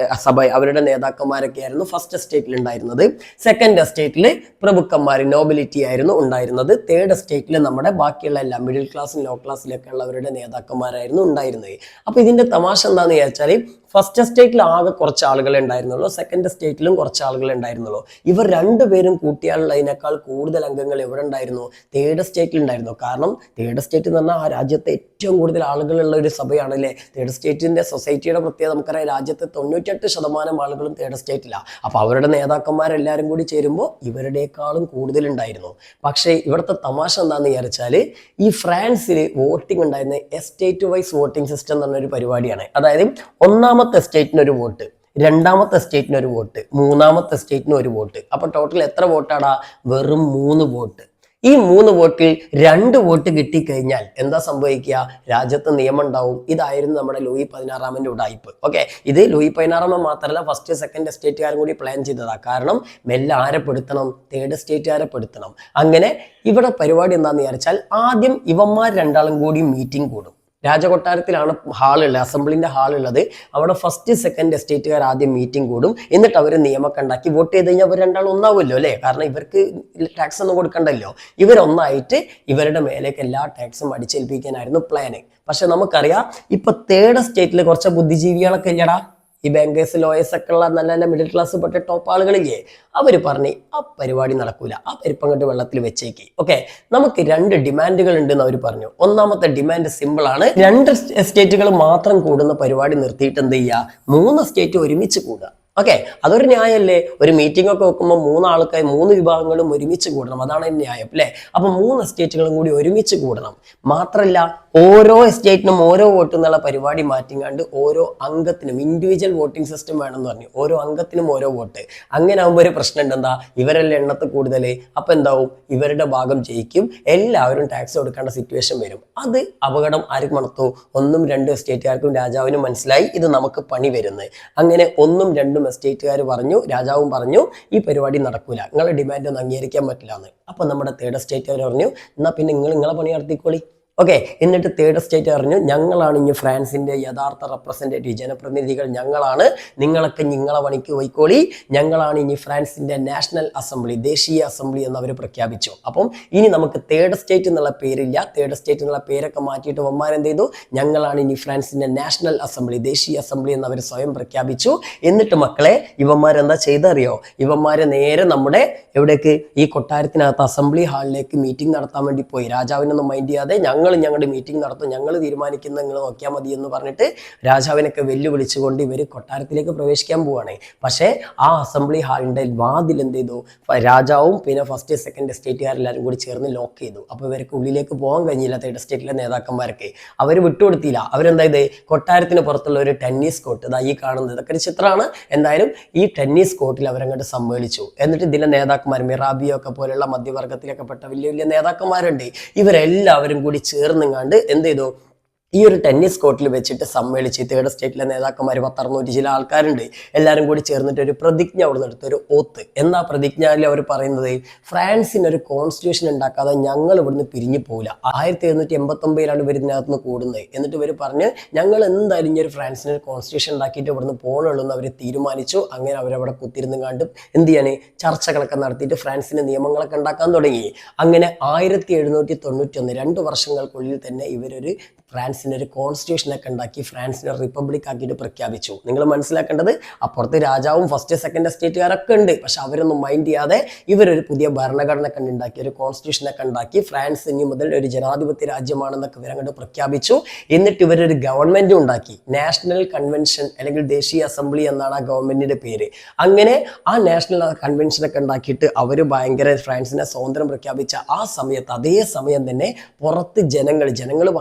സഭ, അവരുടെ നേതാക്കന്മാരൊക്കെ ആയിരുന്നു ഫസ്റ്റ് എസ്റ്റേറ്റിൽ ഉണ്ടായിരുന്നത്. സെക്കൻഡ് എസ്റ്റേറ്റിൽ പ്രഭുക്കന്മാര്, നോബിലിറ്റി ആയിരുന്നു ഉണ്ടായിരുന്നത്. തേർഡ് എസ്റ്റേറ്റിൽ നമ്മുടെ ബാക്കിയുള്ള എല്ലാ മിഡിൽ ക്ലാസ്സും ലോ ക്ലാസ്സിലൊക്കെ ഉള്ളവരുടെ നേതാക്കന്മാരായിരുന്നു ഉണ്ടായിരുന്നത്. അപ്പൊ ഇതിന്റെ തമാശ എന്താണെന്ന് വിചാരിച്ചാൽ, ഫസ്റ്റ് എസ്റ്റേറ്റിൽ ആകെ കുറച്ച് ആളുകളെ ഉണ്ടായിരുന്നുള്ളൂ, സെക്കൻഡ് എസ്റ്റേറ്റിലും കുറച്ച് ആളുകളെ ഉണ്ടായിരുന്നുള്ളൂ. ഇവർ രണ്ടുപേരും കൂട്ടിയാലുള്ളതിനേക്കാൾ കൂടുതൽ അംഗങ്ങൾ എവിടെ ഉണ്ടായിരുന്നു? തേർഡ് എസ്റ്റേറ്റിൽ ഉണ്ടായിരുന്നു. കാരണം തേർഡ് എസ്റ്റേറ്റ് എന്ന് പറഞ്ഞാൽ ആ രാജ്യത്തെ ഏറ്റവും കൂടുതൽ ആളുകളുള്ള ഒരു സഭയാണ് അല്ലേ. തേർഡ് സ്റ്റേറ്റിന്റെ സൊസൈറ്റിയുടെ പ്രത്യേകത നമുക്കറിയാം, രാജ്യത്തെ 98% ആളുകളും തേർഡ് എസ്റ്റേറ്റിലാണ്. അപ്പൊ അവരുടെ നേതാക്കന്മാരെല്ലാവരും കൂടി ചേരുമ്പോൾ ഇവരുടെക്കാളും കൂടുതലുണ്ടായിരുന്നു. പക്ഷേ ഇവിടുത്തെ തമാശ എന്താണെന്ന് വിചാരിച്ചാൽ, ഈ ഫ്രാൻസിൽ വോട്ടിംഗ് ഉണ്ടായിരുന്ന എസ്റ്റേറ്റ് വൈസ് വോട്ടിംഗ് സിസ്റ്റം എന്ന് പറഞ്ഞൊരു പരിപാടിയാണ്. അതായത് 1ാമത്തെ എസ്റ്റേറ്റിന് ഒരു വോട്ട്, 2ാമത്തെ എസ്റ്റേറ്റിന് ഒരു വോട്ട്, 3ാമത്തെ എസ്റ്റേറ്റിന് ഒരു വോട്ട്. അപ്പൊ ടോട്ടൽ എത്ര വോട്ടാടാ? വെറും 3 വോട്ട്. ഈ 3 വോട്ടിൽ 2 വോട്ട് കിട്ടിക്കഴിഞ്ഞാൽ എന്താ സംഭവിക്കുക? രാജ്യത്ത് നിയമം ഉണ്ടാവും. ഇതായിരുന്നു നമ്മുടെ ലൂയി 16 ഉടായിപ്പ്. ഓക്കെ, ഇത് ലൂയി 16 മാത്രമല്ല, ഫസ്റ്റ് സെക്കൻഡ് എസ്റ്റേറ്റുകാരും കൂടി പ്ലാൻ ചെയ്തതാ. കാരണം മെല്ലെ ആരെ പെടുത്തണം? തേർഡ് എസ്റ്റേറ്റുകാരെ പെടുത്തണം. അങ്ങനെ ഇവിടെ പരിപാടി എന്താന്ന് വിചാരിച്ചാൽ, ആദ്യം ഇവന്മാർ രണ്ടാളും കൂടി മീറ്റിംഗ് കൂടും. രാജകൊട്ടാരത്തിലാണ് ഹാളുള്ളത്, അസംബ്ലിന്റെ ഹാളുള്ളത്. അവിടെ ഫസ്റ്റ് സെക്കൻഡ് എസ്റ്റേറ്റുകാർ ആദ്യം മീറ്റിംഗ് കൂടും. എന്നിട്ട് അവർ നിയമമൊക്കെ ഉണ്ടാക്കി വോട്ട് ചെയ്ത് കഴിഞ്ഞാൽ അവർ രണ്ടാളും ഒന്നാവുമല്ലോ അല്ലേ? കാരണം ഇവർക്ക് ടാക്സ് ഒന്നും കൊടുക്കണ്ടല്ലോ. ഇവരൊന്നായിട്ട് ഇവരുടെ മേലേക്ക് എല്ലാ ടാക്സും അടിച്ചേൽപ്പിക്കാനായിരുന്നു പ്ലാന്. പക്ഷെ നമുക്കറിയാം, ഇപ്പൊ തേർഡ് എസ്റ്റേറ്റിൽ കുറച്ച് ബുദ്ധിജീവികളൊക്കെ ഇല്ലടാ, ഈ ബാങ്കേഴ്സ്, ലോയേഴ്സ് ഒക്കെ ഉള്ള നല്ല നല്ല മിഡിൽ ക്ലാസ് പെട്ട ടോപ്പ് ആളുകളില്ലേ, അവർ പറഞ്ഞ് ആ പരിപാടി നടക്കൂല, ആ പരിപ്പം കണ്ട് വെള്ളത്തിൽ വെച്ചേക്ക്. ഓക്കെ, നമുക്ക് 2 ഡിമാൻഡുകൾ ഉണ്ടെന്ന് അവർ പറഞ്ഞു. ഒന്നാമത്തെ ഡിമാൻഡ് സിമ്പിൾ ആണ്. 2 എസ്റ്റേറ്റുകൾ മാത്രം കൂടുന്ന പരിപാടി നിർത്തിയിട്ട് എന്ത് ചെയ്യുക? 3 എസ്റ്റേറ്റ് ഒരുമിച്ച് കൂടുക. ഓക്കെ, അതൊരു ന്യായമല്ലേ? ഒരു മീറ്റിംഗ് ഒക്കെ വെക്കുമ്പോൾ 3 ആൾക്കാർ 3 വിഭാഗങ്ങളും ഒരുമിച്ച് കൂടണം, അതാണ് ന്യായം അല്ലേ? അപ്പൊ 3 എസ്റ്റേറ്റുകളും കൂടി ഒരുമിച്ച് കൂടണം. മാത്രല്ല, ഓരോ എസ്റ്റേറ്റിനും ഓരോ വോട്ട് എന്നുള്ള പരിപാടി മാറ്റിങ്ങാണ്ട് ഓരോ അംഗത്തിനും ഇൻഡിവിജ്വൽ വോട്ടിംഗ് സിസ്റ്റം വേണമെന്ന് പറഞ്ഞു. ഓരോ അംഗത്തിനും ഓരോ വോട്ട്. അങ്ങനെ ആകുമ്പോൾ ഒരു പ്രശ്നം ഉണ്ട്, എന്താ? ഇവരെല്ലാം എണ്ണത്ത് കൂടുതൽ, അപ്പൊ എന്താവും? ഇവരുടെ ഭാഗം ജയിക്കും, എല്ലാവരും ടാക്സ് കൊടുക്കേണ്ട സിറ്റുവേഷൻ വരും. അത് അപകടം ആർക്ക് മണത്തു? 1ഉം 2ഉം എസ്റ്റേറ്റുകാർക്കും രാജാവിനും മനസ്സിലായി ഇത് നമുക്ക് പണി വരുന്നത്. അങ്ങനെ 1ഉം 2ഉം എസ്റ്റേറ്റുകാർ പറഞ്ഞു, രാജാവും പറഞ്ഞു ഈ പരിപാടി നടക്കൂല, നിങ്ങളുടെ ഡിമാൻഡ് ഒന്നും അംഗീകരിക്കാൻ പറ്റില്ല എന്ന്. അപ്പൊ നമ്മുടെ തേർഡ് എസ്റ്റേറ്റുകാർ പറഞ്ഞു, എന്നാ പിന്നെ നിങ്ങളെ പണി നടത്തിക്കോളി. ഓക്കെ, എന്നിട്ട് തേർഡ് എസ്റ്റേറ്റ് പറഞ്ഞു, ഞങ്ങളാണ് ഇനി ഫ്രാൻസിന്റെ യഥാർത്ഥ റെപ്രസെന്റേറ്റീവ്, ജനപ്രതിനിധികൾ ഞങ്ങളാണ്, നിങ്ങളൊക്കെ നിങ്ങളെ പണിക്ക് പോയിക്കോളി, ഞങ്ങളാണ് ഇനി ഫ്രാൻസിന്റെ നാഷണൽ അസംബ്ലി, ദേശീയ അസംബ്ലി എന്ന് അവർ പ്രഖ്യാപിച്ചു. അപ്പം ഇനി നമുക്ക് തേർഡ് എസ്റ്റേറ്റ് എന്നുള്ള പേരില്ല, തേർഡ് എസ്റ്റേറ്റ് എന്നുള്ള പേരൊക്കെ മാറ്റിയിട്ട് വന്മാരെന്ത് ചെയ്തു? ഞങ്ങളാണ് ഇനി ഫ്രാൻസിന്റെ നാഷണൽ അസംബ്ലി, ദേശീയ അസംബ്ലി എന്ന് അവർ സ്വയം പ്രഖ്യാപിച്ചു. എന്നിട്ട് മക്കളെ ഇവന്മാരെന്താ ചെയ്തറിയോ? ഇവന്മാരെ നേരെ നമ്മുടെ എവിടേക്ക്? ഈ കൊട്ടാരത്തിനകത്ത് അസംബ്ലി ഹാളിലേക്ക് മീറ്റിംഗ് നടത്താൻ വേണ്ടി പോയി. രാജാവിനൊന്നും മൈൻഡ് ചെയ്യാതെ ഞങ്ങളുടെ മീറ്റിംഗ് നടത്തും, ഞങ്ങൾ തീരുമാനിക്കുന്ന നിങ്ങൾ നോക്കിയാൽ മതി എന്ന് പറഞ്ഞിട്ട് രാജാവിനൊക്കെ വെല്ലുവിളിച്ചുകൊണ്ട് ഇവർ കൊട്ടാരത്തിലേക്ക് പ്രവേശിക്കാൻ പോവാണ്. പക്ഷേ ആ അസംബ്ലി ഹാളിന്റെ വാതിൽ എന്ത് ചെയ്തു? രാജാവും പിന്നെ ഫസ്റ്റ് സെക്കൻഡ് എസ്റ്റേറ്റുകാരെല്ലാവരും കൂടി ചേർന്ന് ലോക്ക് ചെയ്തു. അപ്പോൾ ഇവർക്ക് ഉള്ളിലേക്ക് പോകാൻ കഴിഞ്ഞില്ല. തേർഡ് എസ്റ്റേറ്റിലെ നേതാക്കന്മാർക്ക് അവർ വിട്ടുകൊടുത്തില്ല. അവരെന്തായത്? കൊട്ടാരത്തിന് പുറത്തുള്ള ഒരു ടെന്നീസ് കോർട്ട്, ഇതാ ഈ കാണുന്നത്, ഇതൊക്കെ ഒരു ചിത്രമാണ്. എന്തായാലും ഈ ടെന്നീസ് കോർട്ടിൽ അവരങ്ങോട്ട് സമ്മേളിച്ചു. എന്നിട്ട് ഇതിലെ നേതാക്കന്മാർ, മിറാബിയോ ഒക്കെ പോലെയുള്ള മധ്യവർഗത്തിലൊക്കെ പെട്ട വലിയ വലിയ നേതാക്കന്മാരുണ്ട്, ഇവരെല്ലാവരും കൂടി ചേർന്നുങ്ങാണ്ട് എന്ത് ചെയ്തു? ഈ ഒരു ടെന്നീസ് കോർട്ടിൽ വെച്ചിട്ട് സമ്മേളിച്ച് തേർഡ് സ്റ്റേറ്റിലെ നേതാക്കന്മാർ 100-600 ചില ആൾക്കാരുണ്ട്, എല്ലാവരും കൂടി ചേർന്നിട്ട് ഒരു പ്രതിജ്ഞ അവിടെ നിന്ന് ഒരു ഓത്ത്. എന്നാ പ്രതിജ്ഞയിൽ അവർ പറയുന്നത്, ഫ്രാൻസിന് ഒരു കോൺസ്റ്റിറ്റ്യൂഷൻ ഉണ്ടാക്കാതെ ഞങ്ങൾ ഇവിടുന്ന് പിരിഞ്ഞു പോകില്ല. 1789 ഇവർ ഇതിനകത്ത് നിന്ന് കൂടുന്നത്. എന്നിട്ട് ഇവർ പറഞ്ഞ് ഞങ്ങൾ എന്തായാലും ഇനി ഒരു ഫ്രാൻസിന് ഒരു കോൺസ്റ്റിറ്റ്യൂഷൻ ഉണ്ടാക്കിയിട്ട് ഇവിടുന്ന് പോകണുള്ളൂ എന്ന് അവർ തീരുമാനിച്ചു. അങ്ങനെ അവരവിടെ കുത്തിരുന്ന് കണ്ടും എന്ത് ചെയ്യാൻ? ചർച്ചകളൊക്കെ നടത്തിയിട്ട് ഫ്രാൻസിന് നിയമങ്ങളൊക്കെ ഉണ്ടാക്കാൻ തുടങ്ങി. അങ്ങനെ 1791 2 വർഷങ്ങൾക്കുള്ളിൽ തന്നെ ഇവരൊരു ഫ്രാൻസിന് ഒരു കോൺസ്റ്റിറ്റ്യൂഷനൊക്കെ ഉണ്ടാക്കി ഫ്രാൻസിനെ റിപ്പബ്ലിക് ആക്കിയിട്ട് പ്രഖ്യാപിച്ചു. നിങ്ങൾ മനസ്സിലാക്കേണ്ടത്, അപ്പുറത്ത് രാജാവും ഫസ്റ്റ് സെക്കൻഡ് എസ്റ്റേറ്റുകാരൊക്കെ ഉണ്ട്, പക്ഷെ അവരൊന്നും മൈൻഡ് ചെയ്യാതെ ഇവരൊരു പുതിയ ഭരണഘടന ഒക്കെ ഉണ്ടാക്കി, ഒരു കോൺസ്റ്റിറ്റ്യൂഷനൊക്കെ ഉണ്ടാക്കി ഫ്രാൻസ് ഇനി മുതൽ ഒരു ജനാധിപത്യ രാജ്യമാണെന്നൊക്കെ ഇവരങ്ങോട്ട് പ്രഖ്യാപിച്ചു. എന്നിട്ട് ഇവരൊരു ഗവൺമെന്റ് ഉണ്ടാക്കി, നാഷണൽ കൺവെൻഷൻ അല്ലെങ്കിൽ ദേശീയ അസംബ്ലി എന്നാണ് ആ ഗവൺമെന്റിന്റെ പേര്. അങ്ങനെ ആ നാഷണൽ കൺവെൻഷനൊക്കെ ഉണ്ടാക്കിയിട്ട് അവർ ഭയങ്കര ഫ്രാൻസിനെ സ്വാതന്ത്ര്യം പ്രഖ്യാപിച്ച ആ സമയത്ത്, അതേ സമയം തന്നെ പുറത്ത് ജനങ്ങൾ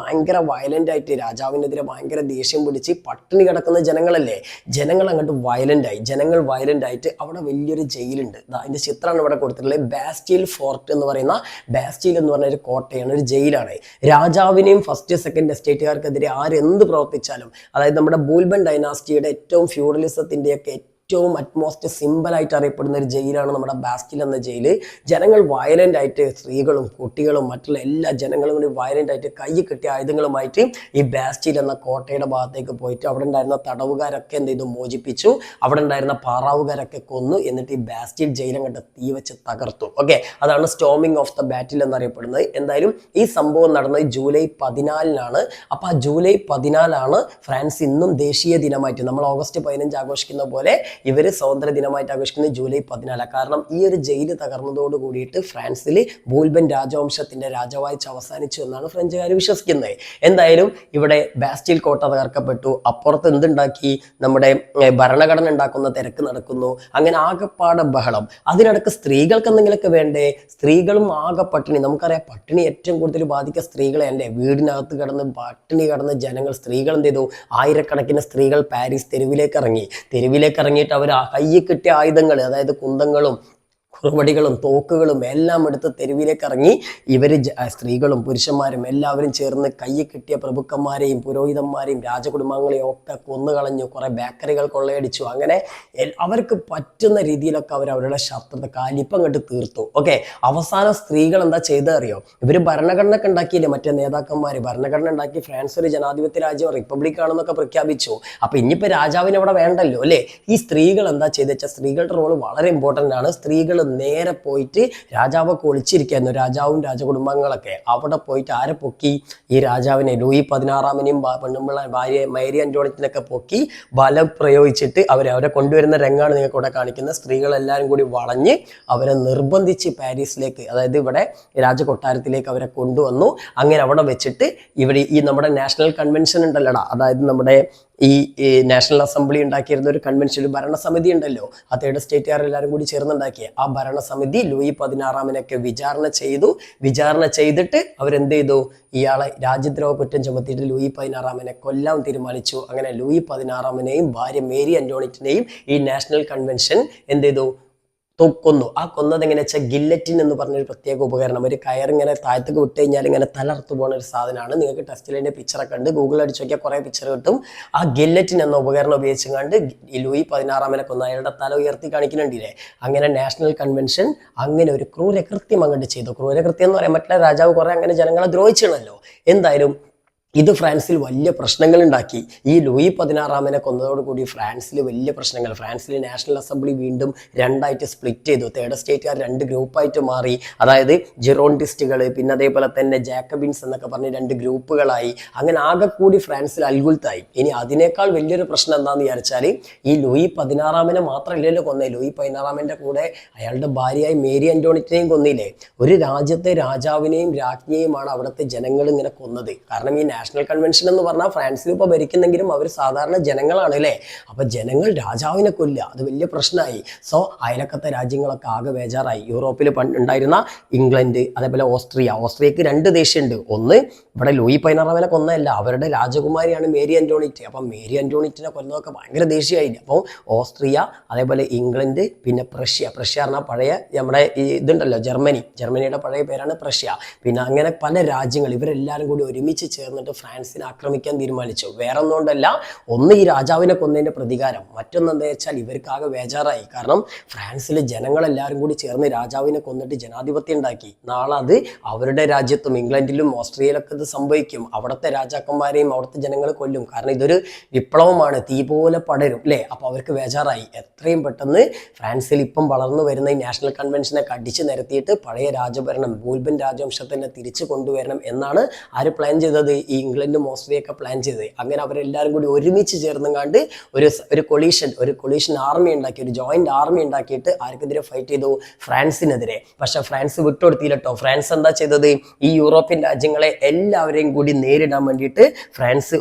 ഭയങ്കര വയലന്റ് ആയിട്ട് രാജാവിനെതിരെ ഭയങ്കര ദേഷ്യം പിടിച്ച് പട്ടിണി കിടക്കുന്ന ജനങ്ങളല്ലേ, ജനങ്ങൾ അങ്ങോട്ട് വയലന്റ് ആയി. ജനങ്ങൾ വയലന്റ് ആയിട്ട് അവിടെ വലിയൊരു ജയിലുണ്ട്, അതിന്റെ ചിത്രമാണ് ഇവിടെ കൊടുത്തിട്ടുള്ളത്. ബാസ്റ്റീൽ ഫോർട്ട് എന്ന് പറയുന്ന, ബാസ്റ്റീൽ എന്ന് പറഞ്ഞ ഒരു കോട്ടയാണ്, ഒരു ജയിലാണ്. രാജാവിനെയും ഫസ്റ്റ് സെക്കൻഡ് എസ്റ്റേറ്റുകാർക്കെതിരെ ആരെന്ത് പ്രവർത്തിച്ചാലും, അതായത് നമ്മുടെ ബൂൽബൻ ഡൈനാസ്റ്റിയുടെ ഏറ്റവും ഫ്യൂഡലിസത്തിന്റെയൊക്കെ ഏറ്റവും അറ്റ്മോസ്റ്റ് സിമ്പിളായിട്ട് അറിയപ്പെടുന്ന ഒരു ജയിലാണ് നമ്മുടെ ബാസ്റ്റീൽ എന്ന ജയില്. ജനങ്ങൾ വയലന്റ് ആയിട്ട്, സ്ത്രീകളും കുട്ടികളും മറ്റുള്ള എല്ലാ ജനങ്ങളും കൂടി വയലന്റ് ആയിട്ട് കൈ കെട്ടിയ ആയുധങ്ങളുമായിട്ട് ഈ ബാസ്റ്റീൽ എന്ന കോട്ടയുടെ ഭാഗത്തേക്ക് പോയിട്ട് അവിടെ ഉണ്ടായിരുന്ന തടവുകാരൊക്കെ എന്ത് ചെയ്തു? മോചിപ്പിച്ചു. അവിടെ ഉണ്ടായിരുന്ന പാറാവുകാരൊക്കെ കൊന്നു. എന്നിട്ട് ഈ ബാസ്റ്റീൽ ജയിലും കണ്ട് തീ വെച്ച് തകർത്തു. ഓക്കെ, അതാണ് സ്റ്റോമിംഗ് ഓഫ് ദ ബാറ്റിൽ എന്നറിയപ്പെടുന്നത്. എന്തായാലും ഈ സംഭവം നടന്നത് ജൂലൈ 14 അപ്പൊ ആ ജൂലൈ 14 ഫ്രാൻസ് ഇന്നും ദേശീയ ദിനമായിട്ട്, നമ്മൾ ഓഗസ്റ്റ് 15 ആഘോഷിക്കുന്ന പോലെ ഇവർ സ്വാതന്ത്ര്യ ദിനമായിട്ട് ആഘോഷിക്കുന്നത് ജൂലൈ 14. കാരണം ഈ ഒരു ജയില് തകർന്നതോട് കൂടിയിട്ട് ഫ്രാൻസിൽ ബൂൽബൻ രാജവംശത്തിന്റെ രാജവാഴ്ച അവസാനിച്ചു എന്നാണ് ഫ്രഞ്ചുകാർ വിശ്വസിക്കുന്നത്. എന്തായാലും ഇവിടെ ബാസ്റ്റീൽ കോട്ട തകർക്കപ്പെട്ടു. അപ്പുറത്ത് എന്തുണ്ടാക്കി? നമ്മുടെ ഭരണഘടന ഉണ്ടാക്കുന്ന തിരക്ക് നടക്കുന്നു. അങ്ങനെ ആകെപ്പാടെ ബഹളം. അതിനിടക്ക് സ്ത്രീകൾക്ക് എന്തെങ്കിലുമൊക്കെ വേണ്ടേ? സ്ത്രീകളും ആകെ പട്ടിണി. നമുക്കറിയാം, പട്ടിണി ഏറ്റവും കൂടുതൽ ബാധിക്കുക സ്ത്രീകളെ അല്ലേ? വീടിനകത്ത് കിടന്ന് പട്ടിണി കിടന്ന് ജനങ്ങൾ, സ്ത്രീകൾ എന്ത് ചെയ്തു? ആയിരക്കണക്കിന് സ്ത്രീകൾ പാരീസ് തെരുവിലേക്ക് ഇറങ്ങി. തെരുവിലേക്ക് ഇറങ്ങിയിട്ട് അവർ കയ്യിൽ കിട്ടിയ ആയുധങ്ങൾ, അതായത് കുന്തങ്ങളും മറുപടികളും തോക്കുകളും എല്ലാം എടുത്ത് തെരുവിലേക്ക് ഇറങ്ങി ഇവർ സ്ത്രീകളും പുരുഷന്മാരും എല്ലാവരും ചേർന്ന് കയ്യിൽ കിട്ടിയ പ്രഭുക്കന്മാരെയും പുരോഹിതന്മാരെയും രാജകുടുംബാംഗങ്ങളെയും ഒക്കെ കൊന്നുകളഞ്ഞു. കുറെ ബേക്കറികൾ കൊള്ളയടിച്ചു. അങ്ങനെ അവർക്ക് പറ്റുന്ന രീതിയിലൊക്കെ അവരുടെ ശത്രുത കാലിപ്പം കണ്ട് തീർത്തു. ഓക്കെ, അവസാനം സ്ത്രീകൾ എന്താ ചെയ്തറിയോ? ഇവർ ഭരണഘടന ഒക്കെ ഉണ്ടാക്കിയില്ലേ, മറ്റേ നേതാക്കന്മാർ ഭരണഘടന ഉണ്ടാക്കി ഫ്രാൻസ് ഒരു ജനാധിപത്യ രാജ്യം റിപ്പബ്ലിക് ആണെന്നൊക്കെ പ്രഖ്യാപിച്ചു. അപ്പൊ ഇനിയിപ്പോ രാജാവിന് അവിടെ വേണ്ടല്ലോ അല്ലേ? ഈ സ്ത്രീകൾ എന്താ ചെയ്തെച്ചാൽ സ്ത്രീകളുടെ റോള് വളരെ ഇമ്പോർട്ടൻ്റ് ആണ്. സ്ത്രീകൾ നേരെ പോയിട്ട് രാജാവൊക്കെ ഒളിച്ചിരിക്കുന്നു, രാജാവും രാജകുടുംബാംഗങ്ങളൊക്കെ. അവിടെ പോയിട്ട് ആരെ പൊക്കി? ഈ രാജാവിനെ ലൂയി 16-നെയും പെണ്ണുമ്പിള്ള ഭാര്യ മേരി അന്റോണിയറ്റിനൊക്കെ പൊക്കി ബലം പ്രയോഗിച്ചിട്ട് അവരെ കൊണ്ടുവരുന്ന രംഗമാണ് നിങ്ങൾക്ക് ഇവിടെ കാണിക്കുന്നത്. സ്ത്രീകളെല്ലാവരും കൂടി വളഞ്ഞ് അവരെ നിർബന്ധിച്ച് പാരീസിലേക്ക്, അതായത് ഇവിടെ രാജകൊട്ടാരത്തിലേക്ക് അവരെ കൊണ്ടുവന്നു. അങ്ങനെ അവിടെ വെച്ചിട്ട് ഇവിടെ ഈ നമ്മുടെ നാഷണൽ കൺവെൻഷൻ ഉണ്ടല്ലോടാ, അതായത് നമ്മുടെ ഈ നാഷണൽ അസംബ്ലി ഉണ്ടാക്കിയിരുന്ന ഒരു കൺവെൻഷൻ, ഒരു ഭരണസമിതി ഉണ്ടല്ലോ, ആ തേർഡ് സ്റ്റേറ്റുകാർ എല്ലാവരും കൂടി ചേർന്നുണ്ടാക്കിയ ആ ഭരണസമിതി ലൂയി 16-നെയൊക്കെ വിചാരണ ചെയ്തു. വിചാരണ ചെയ്തിട്ട് അവരെന്ത് ചെയ്തു? ഇയാളെ രാജ്യദ്രോഹ കുറ്റം ചുമത്തിയിട്ട് ലൂയി 16-നെ കൊല്ലാൻ തീരുമാനിച്ചു. അങ്ങനെ ലൂയി 16-നെയും ഭാര്യ മേരി അന്റോണിയറ്റിനെയും ഈ നാഷണൽ കൺവെൻഷൻ എന്ത് ചെയ്തു? കൊന്നു. ആ കൊന്നത് എങ്ങനെ വെച്ചാൽ ഗില്ലറ്റിൻ എന്ന് പറഞ്ഞൊരു പ്രത്യേക ഉപകരണം, ഒരു കയറിങ്ങനെ താഴത്തേക്ക് വിട്ട് കഴിഞ്ഞാൽ ഇങ്ങനെ തലർത്ത് പോകുന്ന ഒരു സാധനമാണ്. നിങ്ങൾക്ക് ടെസ്റ്റിൽ അതിന്റെ പിക്ചറൊക്കെ ഉണ്ട്, ഗൂഗിൾ അടിച്ച് നോക്കിയാൽ കുറെ പിക്ചർ കിട്ടും. ആ ഗില്ലറ്റിൻ എന്ന ഉപകരണം ഉപയോഗിച്ചുകൊണ്ട് ഈ ലൂയി 16-നെ കൊന്നു. അയാളുടെ തല ഉയർത്തി കാണിക്കുന്നുണ്ടില്ലേ? അങ്ങനെ നാഷണൽ കൺവെൻഷൻ അങ്ങനെ ഒരു ക്രൂരകൃത്യം അങ്ങോട്ട് ചെയ്തു. ക്രൂരകൃത്യം എന്ന് പറയാൻ പറ്റില്ല, രാജാവ് കുറെ അങ്ങനെ ജനങ്ങളെ ദ്രോഹിച്ചിണല്ലോ. എന്തായാലും ഇത് ഫ്രാൻസിൽ വലിയ പ്രശ്നങ്ങൾ ഉണ്ടാക്കി. ഈ ലൂയി 16-നെ കൊന്നതോടുകൂടി ഫ്രാൻസിൽ വലിയ പ്രശ്നങ്ങൾ. ഫ്രാൻസിൽ നാഷണൽ അസംബ്ലി വീണ്ടും രണ്ടായിട്ട് സ്പ്ലിറ്റ് ചെയ്തു. തേർഡ് സ്റ്റേറ്റുകാർ രണ്ട് ഗ്രൂപ്പായിട്ട് മാറി. അതായത് ജിറോണ്ടിസ്റ്റുകൾ, പിന്നെ അതേപോലെ തന്നെ ജാക്കബിൻസ് എന്നൊക്കെ പറഞ്ഞ് രണ്ട് ഗ്രൂപ്പുകളായി. അങ്ങനെ ആകെ കൂടി ഫ്രാൻസിൽ അൽഗുൽത്തായി. ഇനി അതിനേക്കാൾ വലിയൊരു പ്രശ്നം എന്താണെന്ന് വിചാരിച്ചാൽ ഈ ലൂയി 16-നെ മാത്രമല്ലല്ലോ കൊന്നേ, ലൂയി 16-ന്റെ കൂടെ അയാളുടെ ഭാര്യയായി മേരി അന്റോണിയറ്റിനെയും കൊന്നില്ലേ? ഒരു രാജ്യത്തെ രാജാവിനെയും രാജ്ഞിയെയുമാണ് അവിടുത്തെ ജനങ്ങൾ ഇങ്ങനെ കൊന്നത്. കാരണം ഈ നാഷണൽ കൺവെൻഷൻ എന്ന് പറഞ്ഞാൽ ഫ്രാൻസിൽ ഇപ്പോൾ ഭരിക്കുന്നെങ്കിലും അവർ സാധാരണ ജനങ്ങളാണ് അല്ലേ? അപ്പൊ ജനങ്ങൾ രാജാവിനെ കൊല്ലുക, അത് വലിയ പ്രശ്നമായി. സോ അയലക്കത്തെ രാജ്യങ്ങളൊക്കെ ആകെ ബേജാറായി. യൂറോപ്പിൽ ഉണ്ടായിരുന്ന ഇംഗ്ലണ്ട്, അതേപോലെ ഓസ്ട്രിയക്ക് രണ്ട് ദേശീയമുണ്ട്. ഒന്ന് ഇവിടെ ലൂയി 16-നെ കൊന്നതല്ല, അവരുടെ രാജകുമാരിയാണ് മേരി അന്റോണിയറ്റ്. അപ്പം മേരി അന്റോണിയറ്റിനെ കൊന്നതൊക്കെ ഭയങ്കര ദേശീയമായില്ല. അപ്പോൾ ഓസ്ട്രിയ, അതേപോലെ ഇംഗ്ലണ്ട്, പിന്നെ പ്രഷ്യ പറഞ്ഞാൽ പഴയ നമ്മുടെ ഇതുണ്ടല്ലോ ജർമ്മനിയുടെ പഴയ പേരാണ് പ്രഷ്യ. പിന്നെ അങ്ങനെ പല രാജ്യങ്ങൾ ഇവരെല്ലാവരും കൂടി ഒരുമിച്ച് ചേർന്നിട്ട് ഫ്രാൻസിനെ ആക്രമിക്കാൻ തീരുമാനിച്ചു. വേറെ ഒന്നുകൊണ്ടല്ല, ഒന്ന് ഈ രാജാവിനെ കൊന്നതിന്റെ പ്രതികാരം, മറ്റൊന്ന് എന്താ വെച്ചാൽ ഇവർക്കാകെ ബേജാറായി. കാരണം ഫ്രാൻസിലെ ജനങ്ങളെല്ലാവരും കൂടി ചേർന്ന് രാജാവിനെ കൊന്നിട്ട് ജനാധിപത്യം ഉണ്ടാക്കി. നാളെ അത് അവരുടെ രാജ്യത്തും ഇംഗ്ലണ്ടിലും ഓസ്ട്രിയയിലൊക്കെ ഇത് സംഭവിക്കും. അവിടുത്തെ രാജാക്കന്മാരെയും അവിടുത്തെ ജനങ്ങൾ കൊല്ലും. കാരണം ഇതൊരു വിപ്ലവമാണ്, തീ പോലെ പടരും അല്ലേ? അപ്പൊ അവർക്ക് ബേജാറായി. എത്രയും പെട്ടെന്ന് ഫ്രാൻസിൽ ഇപ്പം വളർന്നു വരുന്ന ഈ നാഷണൽ കൺവെൻഷനെ കടിച്ചു നിരത്തിയിട്ട് പഴയ രാജഭരണം ബൂൽബൻ രാജവംശത്തിനെ തിരിച്ചു കൊണ്ടുവരണം എന്നാണ് ആര് പ്ലാൻ ചെയ്തത്? ഈ ഇംഗ്ലണ്ടും ഓസ്ട്രിയയൊക്കെ പ്ലാൻ ചെയ്തത്. അങ്ങനെ അവരെല്ലാവരും കൂടി ഒരുമിച്ച് ചേർന്നുകൊണ്ട് ഒരു കൊളീഷൻ ആർമി ഉണ്ടാക്കി, ഒരു ജോയിന്റ് ആർമി ഉണ്ടാക്കിയിട്ട് ആർക്കെതിരെ ഫൈറ്റ് ചെയ്തു? ഫ്രാൻസിനെതിരെ. പക്ഷെ ഫ്രാൻസ് വിട്ടുകൊടുത്തില്ലട്ടോ. ഫ്രാൻസ് എന്താ ചെയ്തത്? ഈ യൂറോപ്യൻ രാജ്യങ്ങളെ എല്ലാവരെയും കൂടി നേരിടാൻ വേണ്ടിയിട്ട് ഫ്രാൻസ്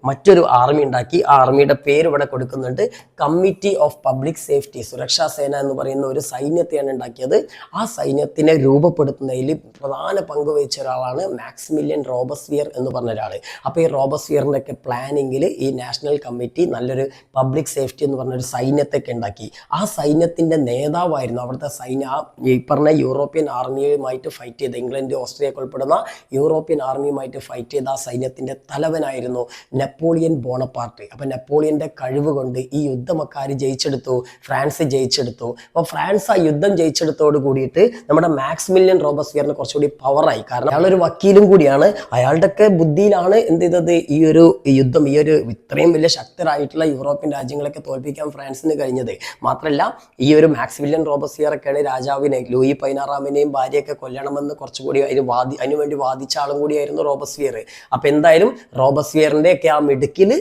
മറ്റൊരു ആർമി ഉണ്ടാക്കി. ആ ആർമിയുടെ പേര് ഇവിടെ കൊടുക്കുന്നുണ്ട്, കമ്മിറ്റി ഓഫ് പബ്ലിക് സേഫ്റ്റി, സുരക്ഷാ സേന എന്ന് പറയുന്ന ഒരു സൈന്യത്തെയാണ് ഉണ്ടാക്കിയത്. ആ സൈന്യത്തിനെ രൂപപ്പെടുത്തുന്നതിൽ പ്രധാന പങ്ക് വഹിച്ച ഒരാളാണ് മാക്സിമിലിയൻ റോബസ്പിയർ എന്ന് പറഞ്ഞ ഒരാൾ. അപ്പോൾ ഈ റോബസ്പിയറിൻ്റെ ഒക്കെ പ്ലാനിങ്ങിൽ ഈ നാഷണൽ കമ്മിറ്റി നല്ലൊരു പബ്ലിക് സേഫ്റ്റി എന്ന് പറഞ്ഞൊരു സൈന്യത്തൊക്കെ ഉണ്ടാക്കി. ആ സൈന്യത്തിൻ്റെ നേതാവായിരുന്നു അവിടുത്തെ ഈ പറഞ്ഞ യൂറോപ്യൻ ആർമിയുമായിട്ട് ഫൈറ്റ് ചെയ്ത, ഇംഗ്ലണ്ട് ഓസ്ട്രിയയൊക്കെ ഉൾപ്പെടുന്ന യൂറോപ്യൻ ആർമിയുമായിട്ട് ഫൈറ്റ് ചെയ്ത ആ സൈന്യത്തിൻ്റെ തലവനായിരുന്നു നെപ്പോളിയൻ ബോണപ്പാർട്ട്. അപ്പം നെപ്പോളിയൻ്റെ കഴിവ് കൊണ്ട് ഈ യുദ്ധമൊക്കെ ആര് ജയിച്ചെടുത്തു? ഫ്രാൻസ് ജയിച്ചെടുത്തു. അപ്പോൾ ഫ്രാൻസ് ആ യുദ്ധം ജയിച്ചെടുത്തോട് കൂടിയിട്ട് നമ്മുടെ മാക്സിമിലിയൻ റോബസ്പിയറിന് കുറച്ചുകൂടി പവറായി. കാരണം അയാളൊരു വക്കീലും കൂടിയാണ്. അയാളുടെയൊക്കെ ബുദ്ധിയിലാണ് എന്ത് ചെയ്തത്? ഈ ഒരു യുദ്ധം, ഈ ഒരു ഇത്രയും വലിയ ശക്തരായിട്ടുള്ള യൂറോപ്യൻ രാജ്യങ്ങളൊക്കെ തോൽപ്പിക്കാൻ ഫ്രാൻസിന് കഴിഞ്ഞത്. മാത്രമല്ല ഈ ഒരു മാക്സിമിലിയൻ റോബസ്പിയറൊക്കെയാണ് രാജാവിനെ ലൂയി 16-നെയും ഭാര്യയൊക്കെ കൊല്ലണമെന്ന് കുറച്ചുകൂടി അതിനുവേണ്ടി വാദിച്ച ആളും കൂടിയായിരുന്നു റോബസ്പിയർ. അപ്പൊ എന്തായാലും റോബസ്പിയറിന്റെ ഒക്കെ ആ മിടുക്കിൽ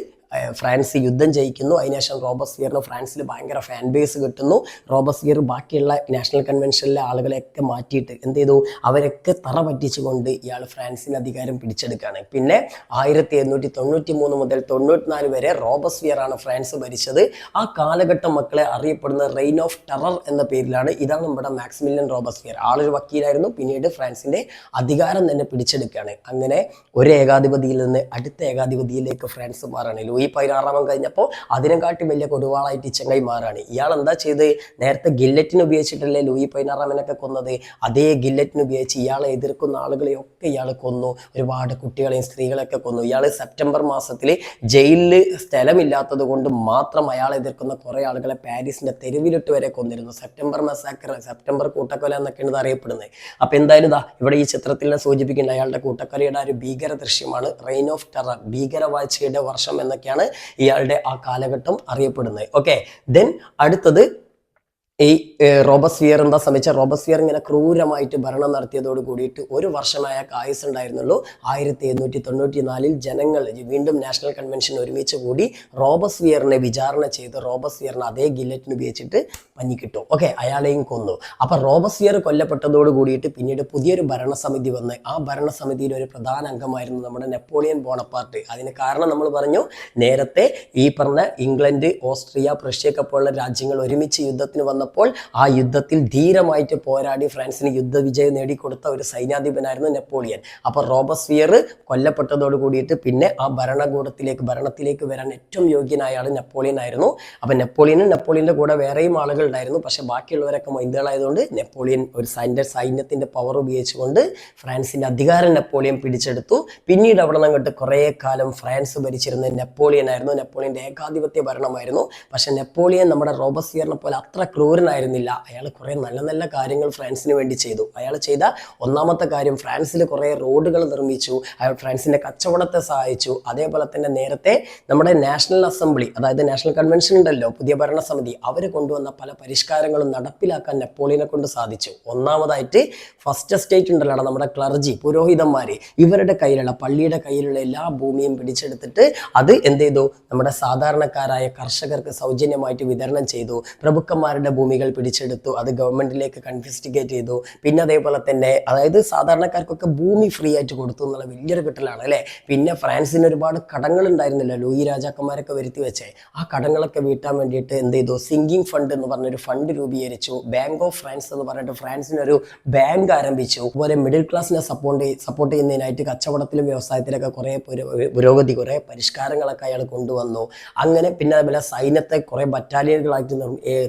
ഫ്രാൻസ് യുദ്ധം ജയിക്കുന്നു. അതിനുശേഷം റോബസ്പിയറിന് ഫ്രാൻസിൽ ഭയങ്കര ഫാൻ ബേസ് കിട്ടുന്നു. റോബസ്പിയർ ബാക്കിയുള്ള നാഷണൽ കൺവെൻഷനിലെ ആളുകളെയൊക്കെ മാറ്റിയിട്ട് എന്ത് ചെയ്തു? അവരൊക്കെ തറ പറ്റിച്ചുകൊണ്ട് ഇയാൾ ഫ്രാൻസിന് അധികാരം പിടിച്ചെടുക്കുകയാണ്. പിന്നെ 1793 മുതൽ 94 വരെ റോബസ്പിയർ ആണ് ഫ്രാൻസ് ഭരിച്ചത്. ആ കാലഘട്ടം മക്കളെ അറിയപ്പെടുന്ന റെയിൻ ഓഫ് ടെറർ എന്ന പേരിലാണ്. ഇതാണ് നമ്മുടെ മാക്സിമിലിയൻ റോബസ്പിയർ. ആളൊരു വക്കീലായിരുന്നു. പിന്നീട് ഫ്രാൻസിന്റെ അധികാരം തന്നെ പിടിച്ചെടുക്കുകയാണ്. അങ്ങനെ ഒരു ഏകാധിപതിയിൽ നിന്ന് അടുത്ത ഏകാധിപതിയിലേക്ക് ഫ്രാൻസ് മാറാണ്. ലൂയി 16 കഴിഞ്ഞപ്പോൾ അതിനെക്കാട്ടി വലിയ കൊടുവാളായിട്ട് ചെങ്ങായി മാറാണ്. ഇയാൾ എന്താ ചെയ്ത്, നേരത്തെ ഗില്ലറ്റിന് ഉപയോഗിച്ചിട്ടല്ലേ ലൂയി 16 കൊന്നത്, അതേ ഗില്ലറ്റിന് ഉപയോഗിച്ച് ഇയാളെ എതിർക്കുന്ന ആളുകളെയൊക്കെ ഇയാൾ കൊന്നു. ഒരുപാട് കുട്ടികളെയും സ്ത്രീകളെയൊക്കെ കൊന്നു. ഇയാൾ സെപ്റ്റംബർ മാസത്തിൽ ജയിലിൽ സ്ഥലമില്ലാത്തത് കൊണ്ട് മാത്രം അയാളെ എതിർക്കുന്ന കുറെ ആളുകളെ പാരീസിന്റെ തെരുവിലിട്ട് വരെ കൊന്നിരുന്നു. സെപ്റ്റംബർ മസാക്കർ, സെപ്റ്റംബർ കൂട്ടക്കൊല എന്നൊക്കെയാണ് ഇത് അറിയപ്പെടുന്നത്. അപ്പൊ എന്തായാലും ഇവിടെ ഈ ചിത്രത്തിൽ സൂചിപ്പിക്കുന്ന അയാളുടെ കൂട്ടക്കൊലയുടെ ഒരു ഭീകര ദൃശ്യമാണ് റെയിൻ ഓഫ് ടെറർ, ഭീകരവാഴ്ചയുടെ വർഷം എന്നൊക്കെയാണ് ഇയാളുടെ ആ കാലഘട്ടം അറിയപ്പെടുന്നത്. ഓക്കെ, ദെൻ അടുത്തത് ഈ റോബസ്ഫിയർ എന്താ സംഭവിച്ച, റോബസ്ഫിയർ ഇങ്ങനെ ക്രൂരമായിട്ട് ഭരണം നടത്തിയതോട് കൂടിയിട്ട് ഒരു വർഷമായ ആയുസ് ഉണ്ടായിരുന്നുള്ളൂ. 1794 ജനങ്ങൾ വീണ്ടും നാഷണൽ കൺവെൻഷൻ ഒരുമിച്ച് കൂടി റോബസ്ഫിയറിനെ വിചാരണ ചെയ്ത് റോബസ്ഫിയറിനെ അതേ ഗില്ലറ്റിന് ഉപയോഗിച്ചിട്ട് പഞ്ഞിക്കിട്ടു. ഓക്കെ, അയാളെയും കൊന്നു. അപ്പൊ റോബസ്ഫിയർ കൊല്ലപ്പെട്ടതോട് കൂടിയിട്ട് പിന്നീട് പുതിയൊരു ഭരണസമിതി വന്ന് ആ ഭരണസമിതിയിൽ ഒരു പ്രധാന അംഗമായിരുന്നു നമ്മുടെ നെപ്പോളിയൻ ബോണപ്പാർട്ട്. അതിന് കാരണം നമ്മൾ പറഞ്ഞു, നേരത്തെ ഈ പറഞ്ഞ ഇംഗ്ലണ്ട്, ഓസ്ട്രിയ, പ്രഷ്യയൊക്കെ പോലുള്ള രാജ്യങ്ങൾ ഒരുമിച്ച് യുദ്ധത്തിന് വന്നപ്പോൾ ആ യുദ്ധത്തിൽ ധീരമായിട്ട് പോരാടി ഫ്രാൻസിന് യുദ്ധവിജയം നേടിക്കൊടുത്ത ഒരു സൈന്യാധിപനായിരുന്നു നെപ്പോളിയൻ. അപ്പൊ റോബസ്ഫിയർ കൊല്ലപ്പെട്ടതോട് കൂടിയിട്ട് പിന്നെ ആ ഭരണത്തിലേക്ക് വരാൻ ഏറ്റവും യോഗ്യനായ ആൾ നെപ്പോളിയൻ ആയിരുന്നു. അപ്പൊ നെപ്പോളിയന്റെ കൂടെ വേറെയും ആളുകൾ ഉണ്ടായിരുന്നു. പക്ഷെ ബാക്കിയുള്ളവരൊക്കെ മൊയ്തുകളായതുകൊണ്ട് നെപ്പോളിയൻ ഒരു സൈന്യത്തിന്റെ പവർ ഉപയോഗിച്ചുകൊണ്ട് ഫ്രാൻസിന്റെ അധികാരം നെപ്പോളിയൻ പിടിച്ചെടുത്തു. പിന്നീട് അവിടെ നിന്നിട്ട് കുറെ കാലം ഫ്രാൻസ് ഭരിച്ചിരുന്ന നെപ്പോളിയൻ ആയിരുന്നു. നെപ്പോളിയന്റെ ഏകാധിപത്യ ഭരണമായിരുന്നു. പക്ഷെ നെപ്പോളിയൻ നമ്മുടെ റോബസ്ഫിയറിനെ പോലെ അത്ര ക്രൂരനായിരുന്നില്ല. അയാൾ കുറെ നല്ല നല്ല കാര്യങ്ങൾ ഫ്രാൻസിന് വേണ്ടി ചെയ്തു. അയാൾ ചെയ്ത ഒന്നാമത്തെ കാര്യം, ഫ്രാൻസിൽ കുറെ റോഡുകൾ നിർമ്മിച്ചു. അയാൾ ഫ്രാൻസിന്റെ കച്ചവടത്തെ സഹായിച്ചു. അതേപോലെ തന്നെ നേരത്തെ നമ്മുടെ നാഷണൽ അസംബ്ലി, അതായത് നാഷണൽ കൺവെൻഷൻ ഉണ്ടല്ലോ, പുതിയ ഭരണസമിതി, അവർ കൊണ്ടുവന്ന പല പരിഷ്കാരങ്ങളും നടപ്പിലാക്കാൻ നെപ്പോളിയനെ കൊണ്ട് സാധിച്ചു. ഒന്നാമതായിട്ട് ഫസ്റ്റ് എസ്റ്റേറ്റ് ഉണ്ടല്ലോ, നമ്മുടെ ക്ലർജി, പുരോഹിതന്മാര്, ഇവരുടെ കയ്യിലുള്ള പള്ളിയുടെ കയ്യിലുള്ള എല്ലാ ഭൂമിയും പിടിച്ചെടുത്തിട്ട് അത് എന്ത് ചെയ്തു, നമ്മുടെ സാധാരണക്കാരായ കർഷകർക്ക് സൗജന്യമായിട്ട് വിതരണം ചെയ്തു. പ്രഭുക്കന്മാരുടെ ഭൂമികൾ പിടിച്ചെടുത്തു, അത് ഗവൺമെന്റിലേക്ക് കൺഫിസ്റ്റിക്കേറ്റ് ചെയ്തു. പിന്നെ അതേപോലെ തന്നെ അതായത് സാധാരണക്കാർക്കൊക്കെ ഭൂമി ഫ്രീ ആയിട്ട് കൊടുത്തു എന്നുള്ള വലിയൊരു കിട്ടലാണ് അല്ലെ. പിന്നെ ഫ്രാൻസിന് ഒരുപാട് കടങ്ങൾ ഉണ്ടായിരുന്നില്ല, ലൂയി രാജാക്കന്മാരൊക്കെ വരുത്തി വെച്ചേ. ആ കടങ്ങളൊക്കെ വീട്ടാൻ വേണ്ടിയിട്ട് എന്ത് ചെയ്തു, സിങ്കിങ് ഫണ്ട് എന്ന് പറഞ്ഞൊരു ഫണ്ട് രൂപീകരിച്ചു. ബാങ്ക് ഓഫ് ഫ്രാൻസ് എന്ന് പറഞ്ഞിട്ട് ഫ്രാൻസിനൊരു ബാങ്ക് ആരംഭിച്ചു. അതുപോലെ മിഡിൽ ക്ലാസിനെ സപ്പോർട്ട് ചെയ്യുന്നതിനായിട്ട് കച്ചവടത്തിലും വ്യവസായത്തിലൊക്കെ കുറെ പുരോഗതി, കുറെ പരിഷ്കാരങ്ങളൊക്കെ അയാൾ കൊണ്ടുവന്നു. അങ്ങനെ പിന്നെ അതേപോലെ സൈന്യത്തെ കുറെ ബറ്റാലിയനുകളായിട്ട്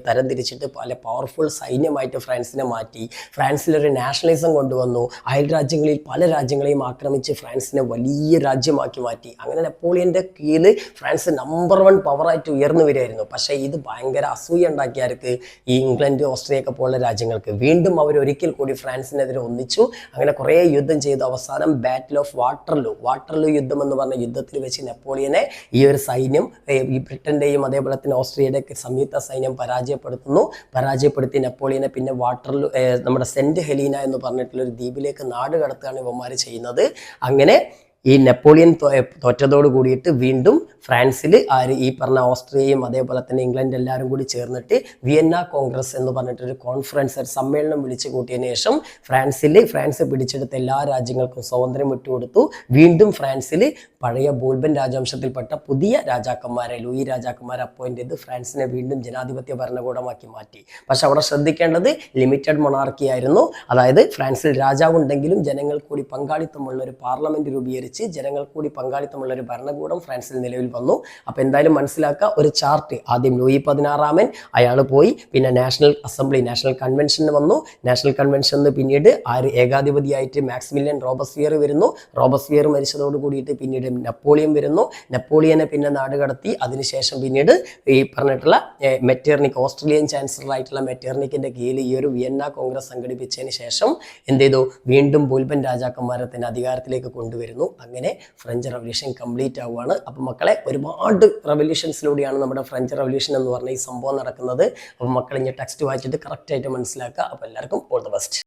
തരംതിരിച്ചിട്ട് പല പവർഫുൾ സൈന്യമായിട്ട് ഫ്രാൻസിനെ മാറ്റി. ഫ്രാൻസിലൊരു നാഷണലിസം കൊണ്ടുവന്നു. അയൽ രാജ്യങ്ങളിൽ പല രാജ്യങ്ങളെയും ആക്രമിച്ച് ഫ്രാൻസിനെ വലിയ രാജ്യമാക്കി മാറ്റി. അങ്ങനെ നെപ്പോളിയന്റെ കീഴിൽ ഫ്രാൻസ് നമ്പർ 1 പവറായിട്ട് ഉയർന്നു വരികയായിരുന്നു. പക്ഷേ ഇത് ഭയങ്കര അസൂയ ഉണ്ടാക്കിയവർക്ക്, ഈ ഇംഗ്ലണ്ട്, ഓസ്ട്രിയ ഒക്കെ പോലുള്ള രാജ്യങ്ങൾക്ക്, വീണ്ടും അവർ ഒരിക്കൽ കൂടി ഫ്രാൻസിനെതിരെ ഒന്നിച്ചു. അങ്ങനെ കുറേ യുദ്ധം ചെയ്തു. അവസാനം ബാറ്റിൽ ഓഫ് വാട്ടർലൂ യുദ്ധം എന്ന് പറഞ്ഞ യുദ്ധത്തിൽ വെച്ച് നെപ്പോളിയനെ ഈ ഒരു സൈന്യം, ഈ ബ്രിട്ടന്റെയും അതേപോലെ തന്നെ ഓസ്ട്രിയയുടെ ഒക്കെ സംയുക്ത സൈന്യം പരാജയപ്പെടുത്തി നെപ്പോളിയനെ പിന്നെ നമ്മുടെ സെന്റ് ഹെലീന എന്ന് പറഞ്ഞിട്ടുള്ള ഒരു ദ്വീപിലേക്ക് നാട് കടത്തുകയാണ് ഇവന്മാർ ചെയ്യുന്നത്. അങ്ങനെ ഈ നെപ്പോളിയൻ തോറ്റതോട് കൂടിയിട്ട് വീണ്ടും ഫ്രാൻസിൽ ഈ പറഞ്ഞ ഓസ്ട്രിയയും അതേപോലെ തന്നെ ഇംഗ്ലണ്ട് എല്ലാവരും കൂടി ചേർന്നിട്ട് വിയന്ന കോൺഗ്രസ് എന്ന് പറഞ്ഞിട്ടൊരു കോൺഫറൻസ്, ഒരു സമ്മേളനം വിളിച്ചു കൂട്ടിയതിനു ശേഷം ഫ്രാൻസ് പിടിച്ചെടുത്ത എല്ലാ രാജ്യങ്ങൾക്കും സ്വാതന്ത്ര്യം വിട്ടുകൊടുത്തു. വീണ്ടും ഫ്രാൻസിൽ പഴയ ബോൾബൻ രാജവംശത്തിൽപ്പെട്ട പുതിയ രാജാക്കന്മാരെ, ലൂയി രാജാക്കന്മാരെ അപ്പോയിന്റ് ചെയ്ത് ഫ്രാൻസിനെ വീണ്ടും ജനാധിപത്യ ഭരണകൂടമാക്കി മാറ്റി. പക്ഷെ അവിടെ ശ്രദ്ധിക്കേണ്ടത് ലിമിറ്റഡ് മൊണാർക്കി ആയിരുന്നു. അതായത് ഫ്രാൻസിൽ രാജാവ് ഉണ്ടെങ്കിലും ജനങ്ങൾ കൂടി പങ്കാളിത്തമുള്ള ഒരു പാർലമെന്റ് രൂപീകരിച്ച് ജനങ്ങൾ കൂടി പങ്കാളിത്തമുള്ള ഒരു ഭരണകൂടം ഫ്രാൻസിൽ നിലവിൽ വന്നു. അപ്പൊ എന്തായാലും മനസ്സിലാക്കുക, ഒരു ചാർട്ട്. ആദ്യം ലൂയി 16 അയാൾ പോയി, പിന്നെ നാഷണൽ അസംബ്ലി, നാഷണൽ കൺവെൻഷന് വന്നു. നാഷണൽ കൺവെൻഷന് പിന്നീട് ഏകാധിപതിയായിട്ട് മാക്സിമിലിയൻ റോബസ്ഫിയർ വരുന്നു. റോബസ്ഫിയർ മരിച്ചതോട് കൂടിയിട്ട് പിന്നീട് നെപ്പോളിയൻ വരുന്നു. നെപ്പോളിയനെ പിന്നെ നാട് കടത്തി. അതിനുശേഷം പിന്നീട് ഈ പറഞ്ഞിട്ടുള്ള മെറ്റേർണിക്, ഓസ്ട്രേലിയൻ ചാൻസലർ ആയിട്ടുള്ള മെറ്റേർണിക്കിന്റെ കീഴിൽ ഈ ഒരു വിയന്ന കോൺഗ്രസ് സംഘടിപ്പിച്ചതിന് ശേഷം എന്ത് ചെയ്തു, വീണ്ടും ബോൾബൻ രാജാക്കന്മാരെ തന്നെ അധികാരത്തിലേക്ക് കൊണ്ടുവരുന്നു. അങ്ങനെ ഫ്രഞ്ച് റവല്യൂഷൻ കംപ്ലീറ്റ് ആവുകയാണ്. അപ്പം മക്കളെ, ഒരുപാട് റവല്യൂഷൻസിലൂടെയാണ് നമ്മുടെ ഫ്രഞ്ച് റവല്യൂഷൻ എന്ന് പറഞ്ഞ ഈ സംഭവം നടക്കുന്നത്. അപ്പം മക്കൾ ഇനി ടെക്സ്റ്റ് വായിച്ചിട്ട് കറക്റ്റായിട്ട് മനസ്സിലാക്കുക. അപ്പം എല്ലാവർക്കും ഓൾ ദ ബെസ്റ്റ്.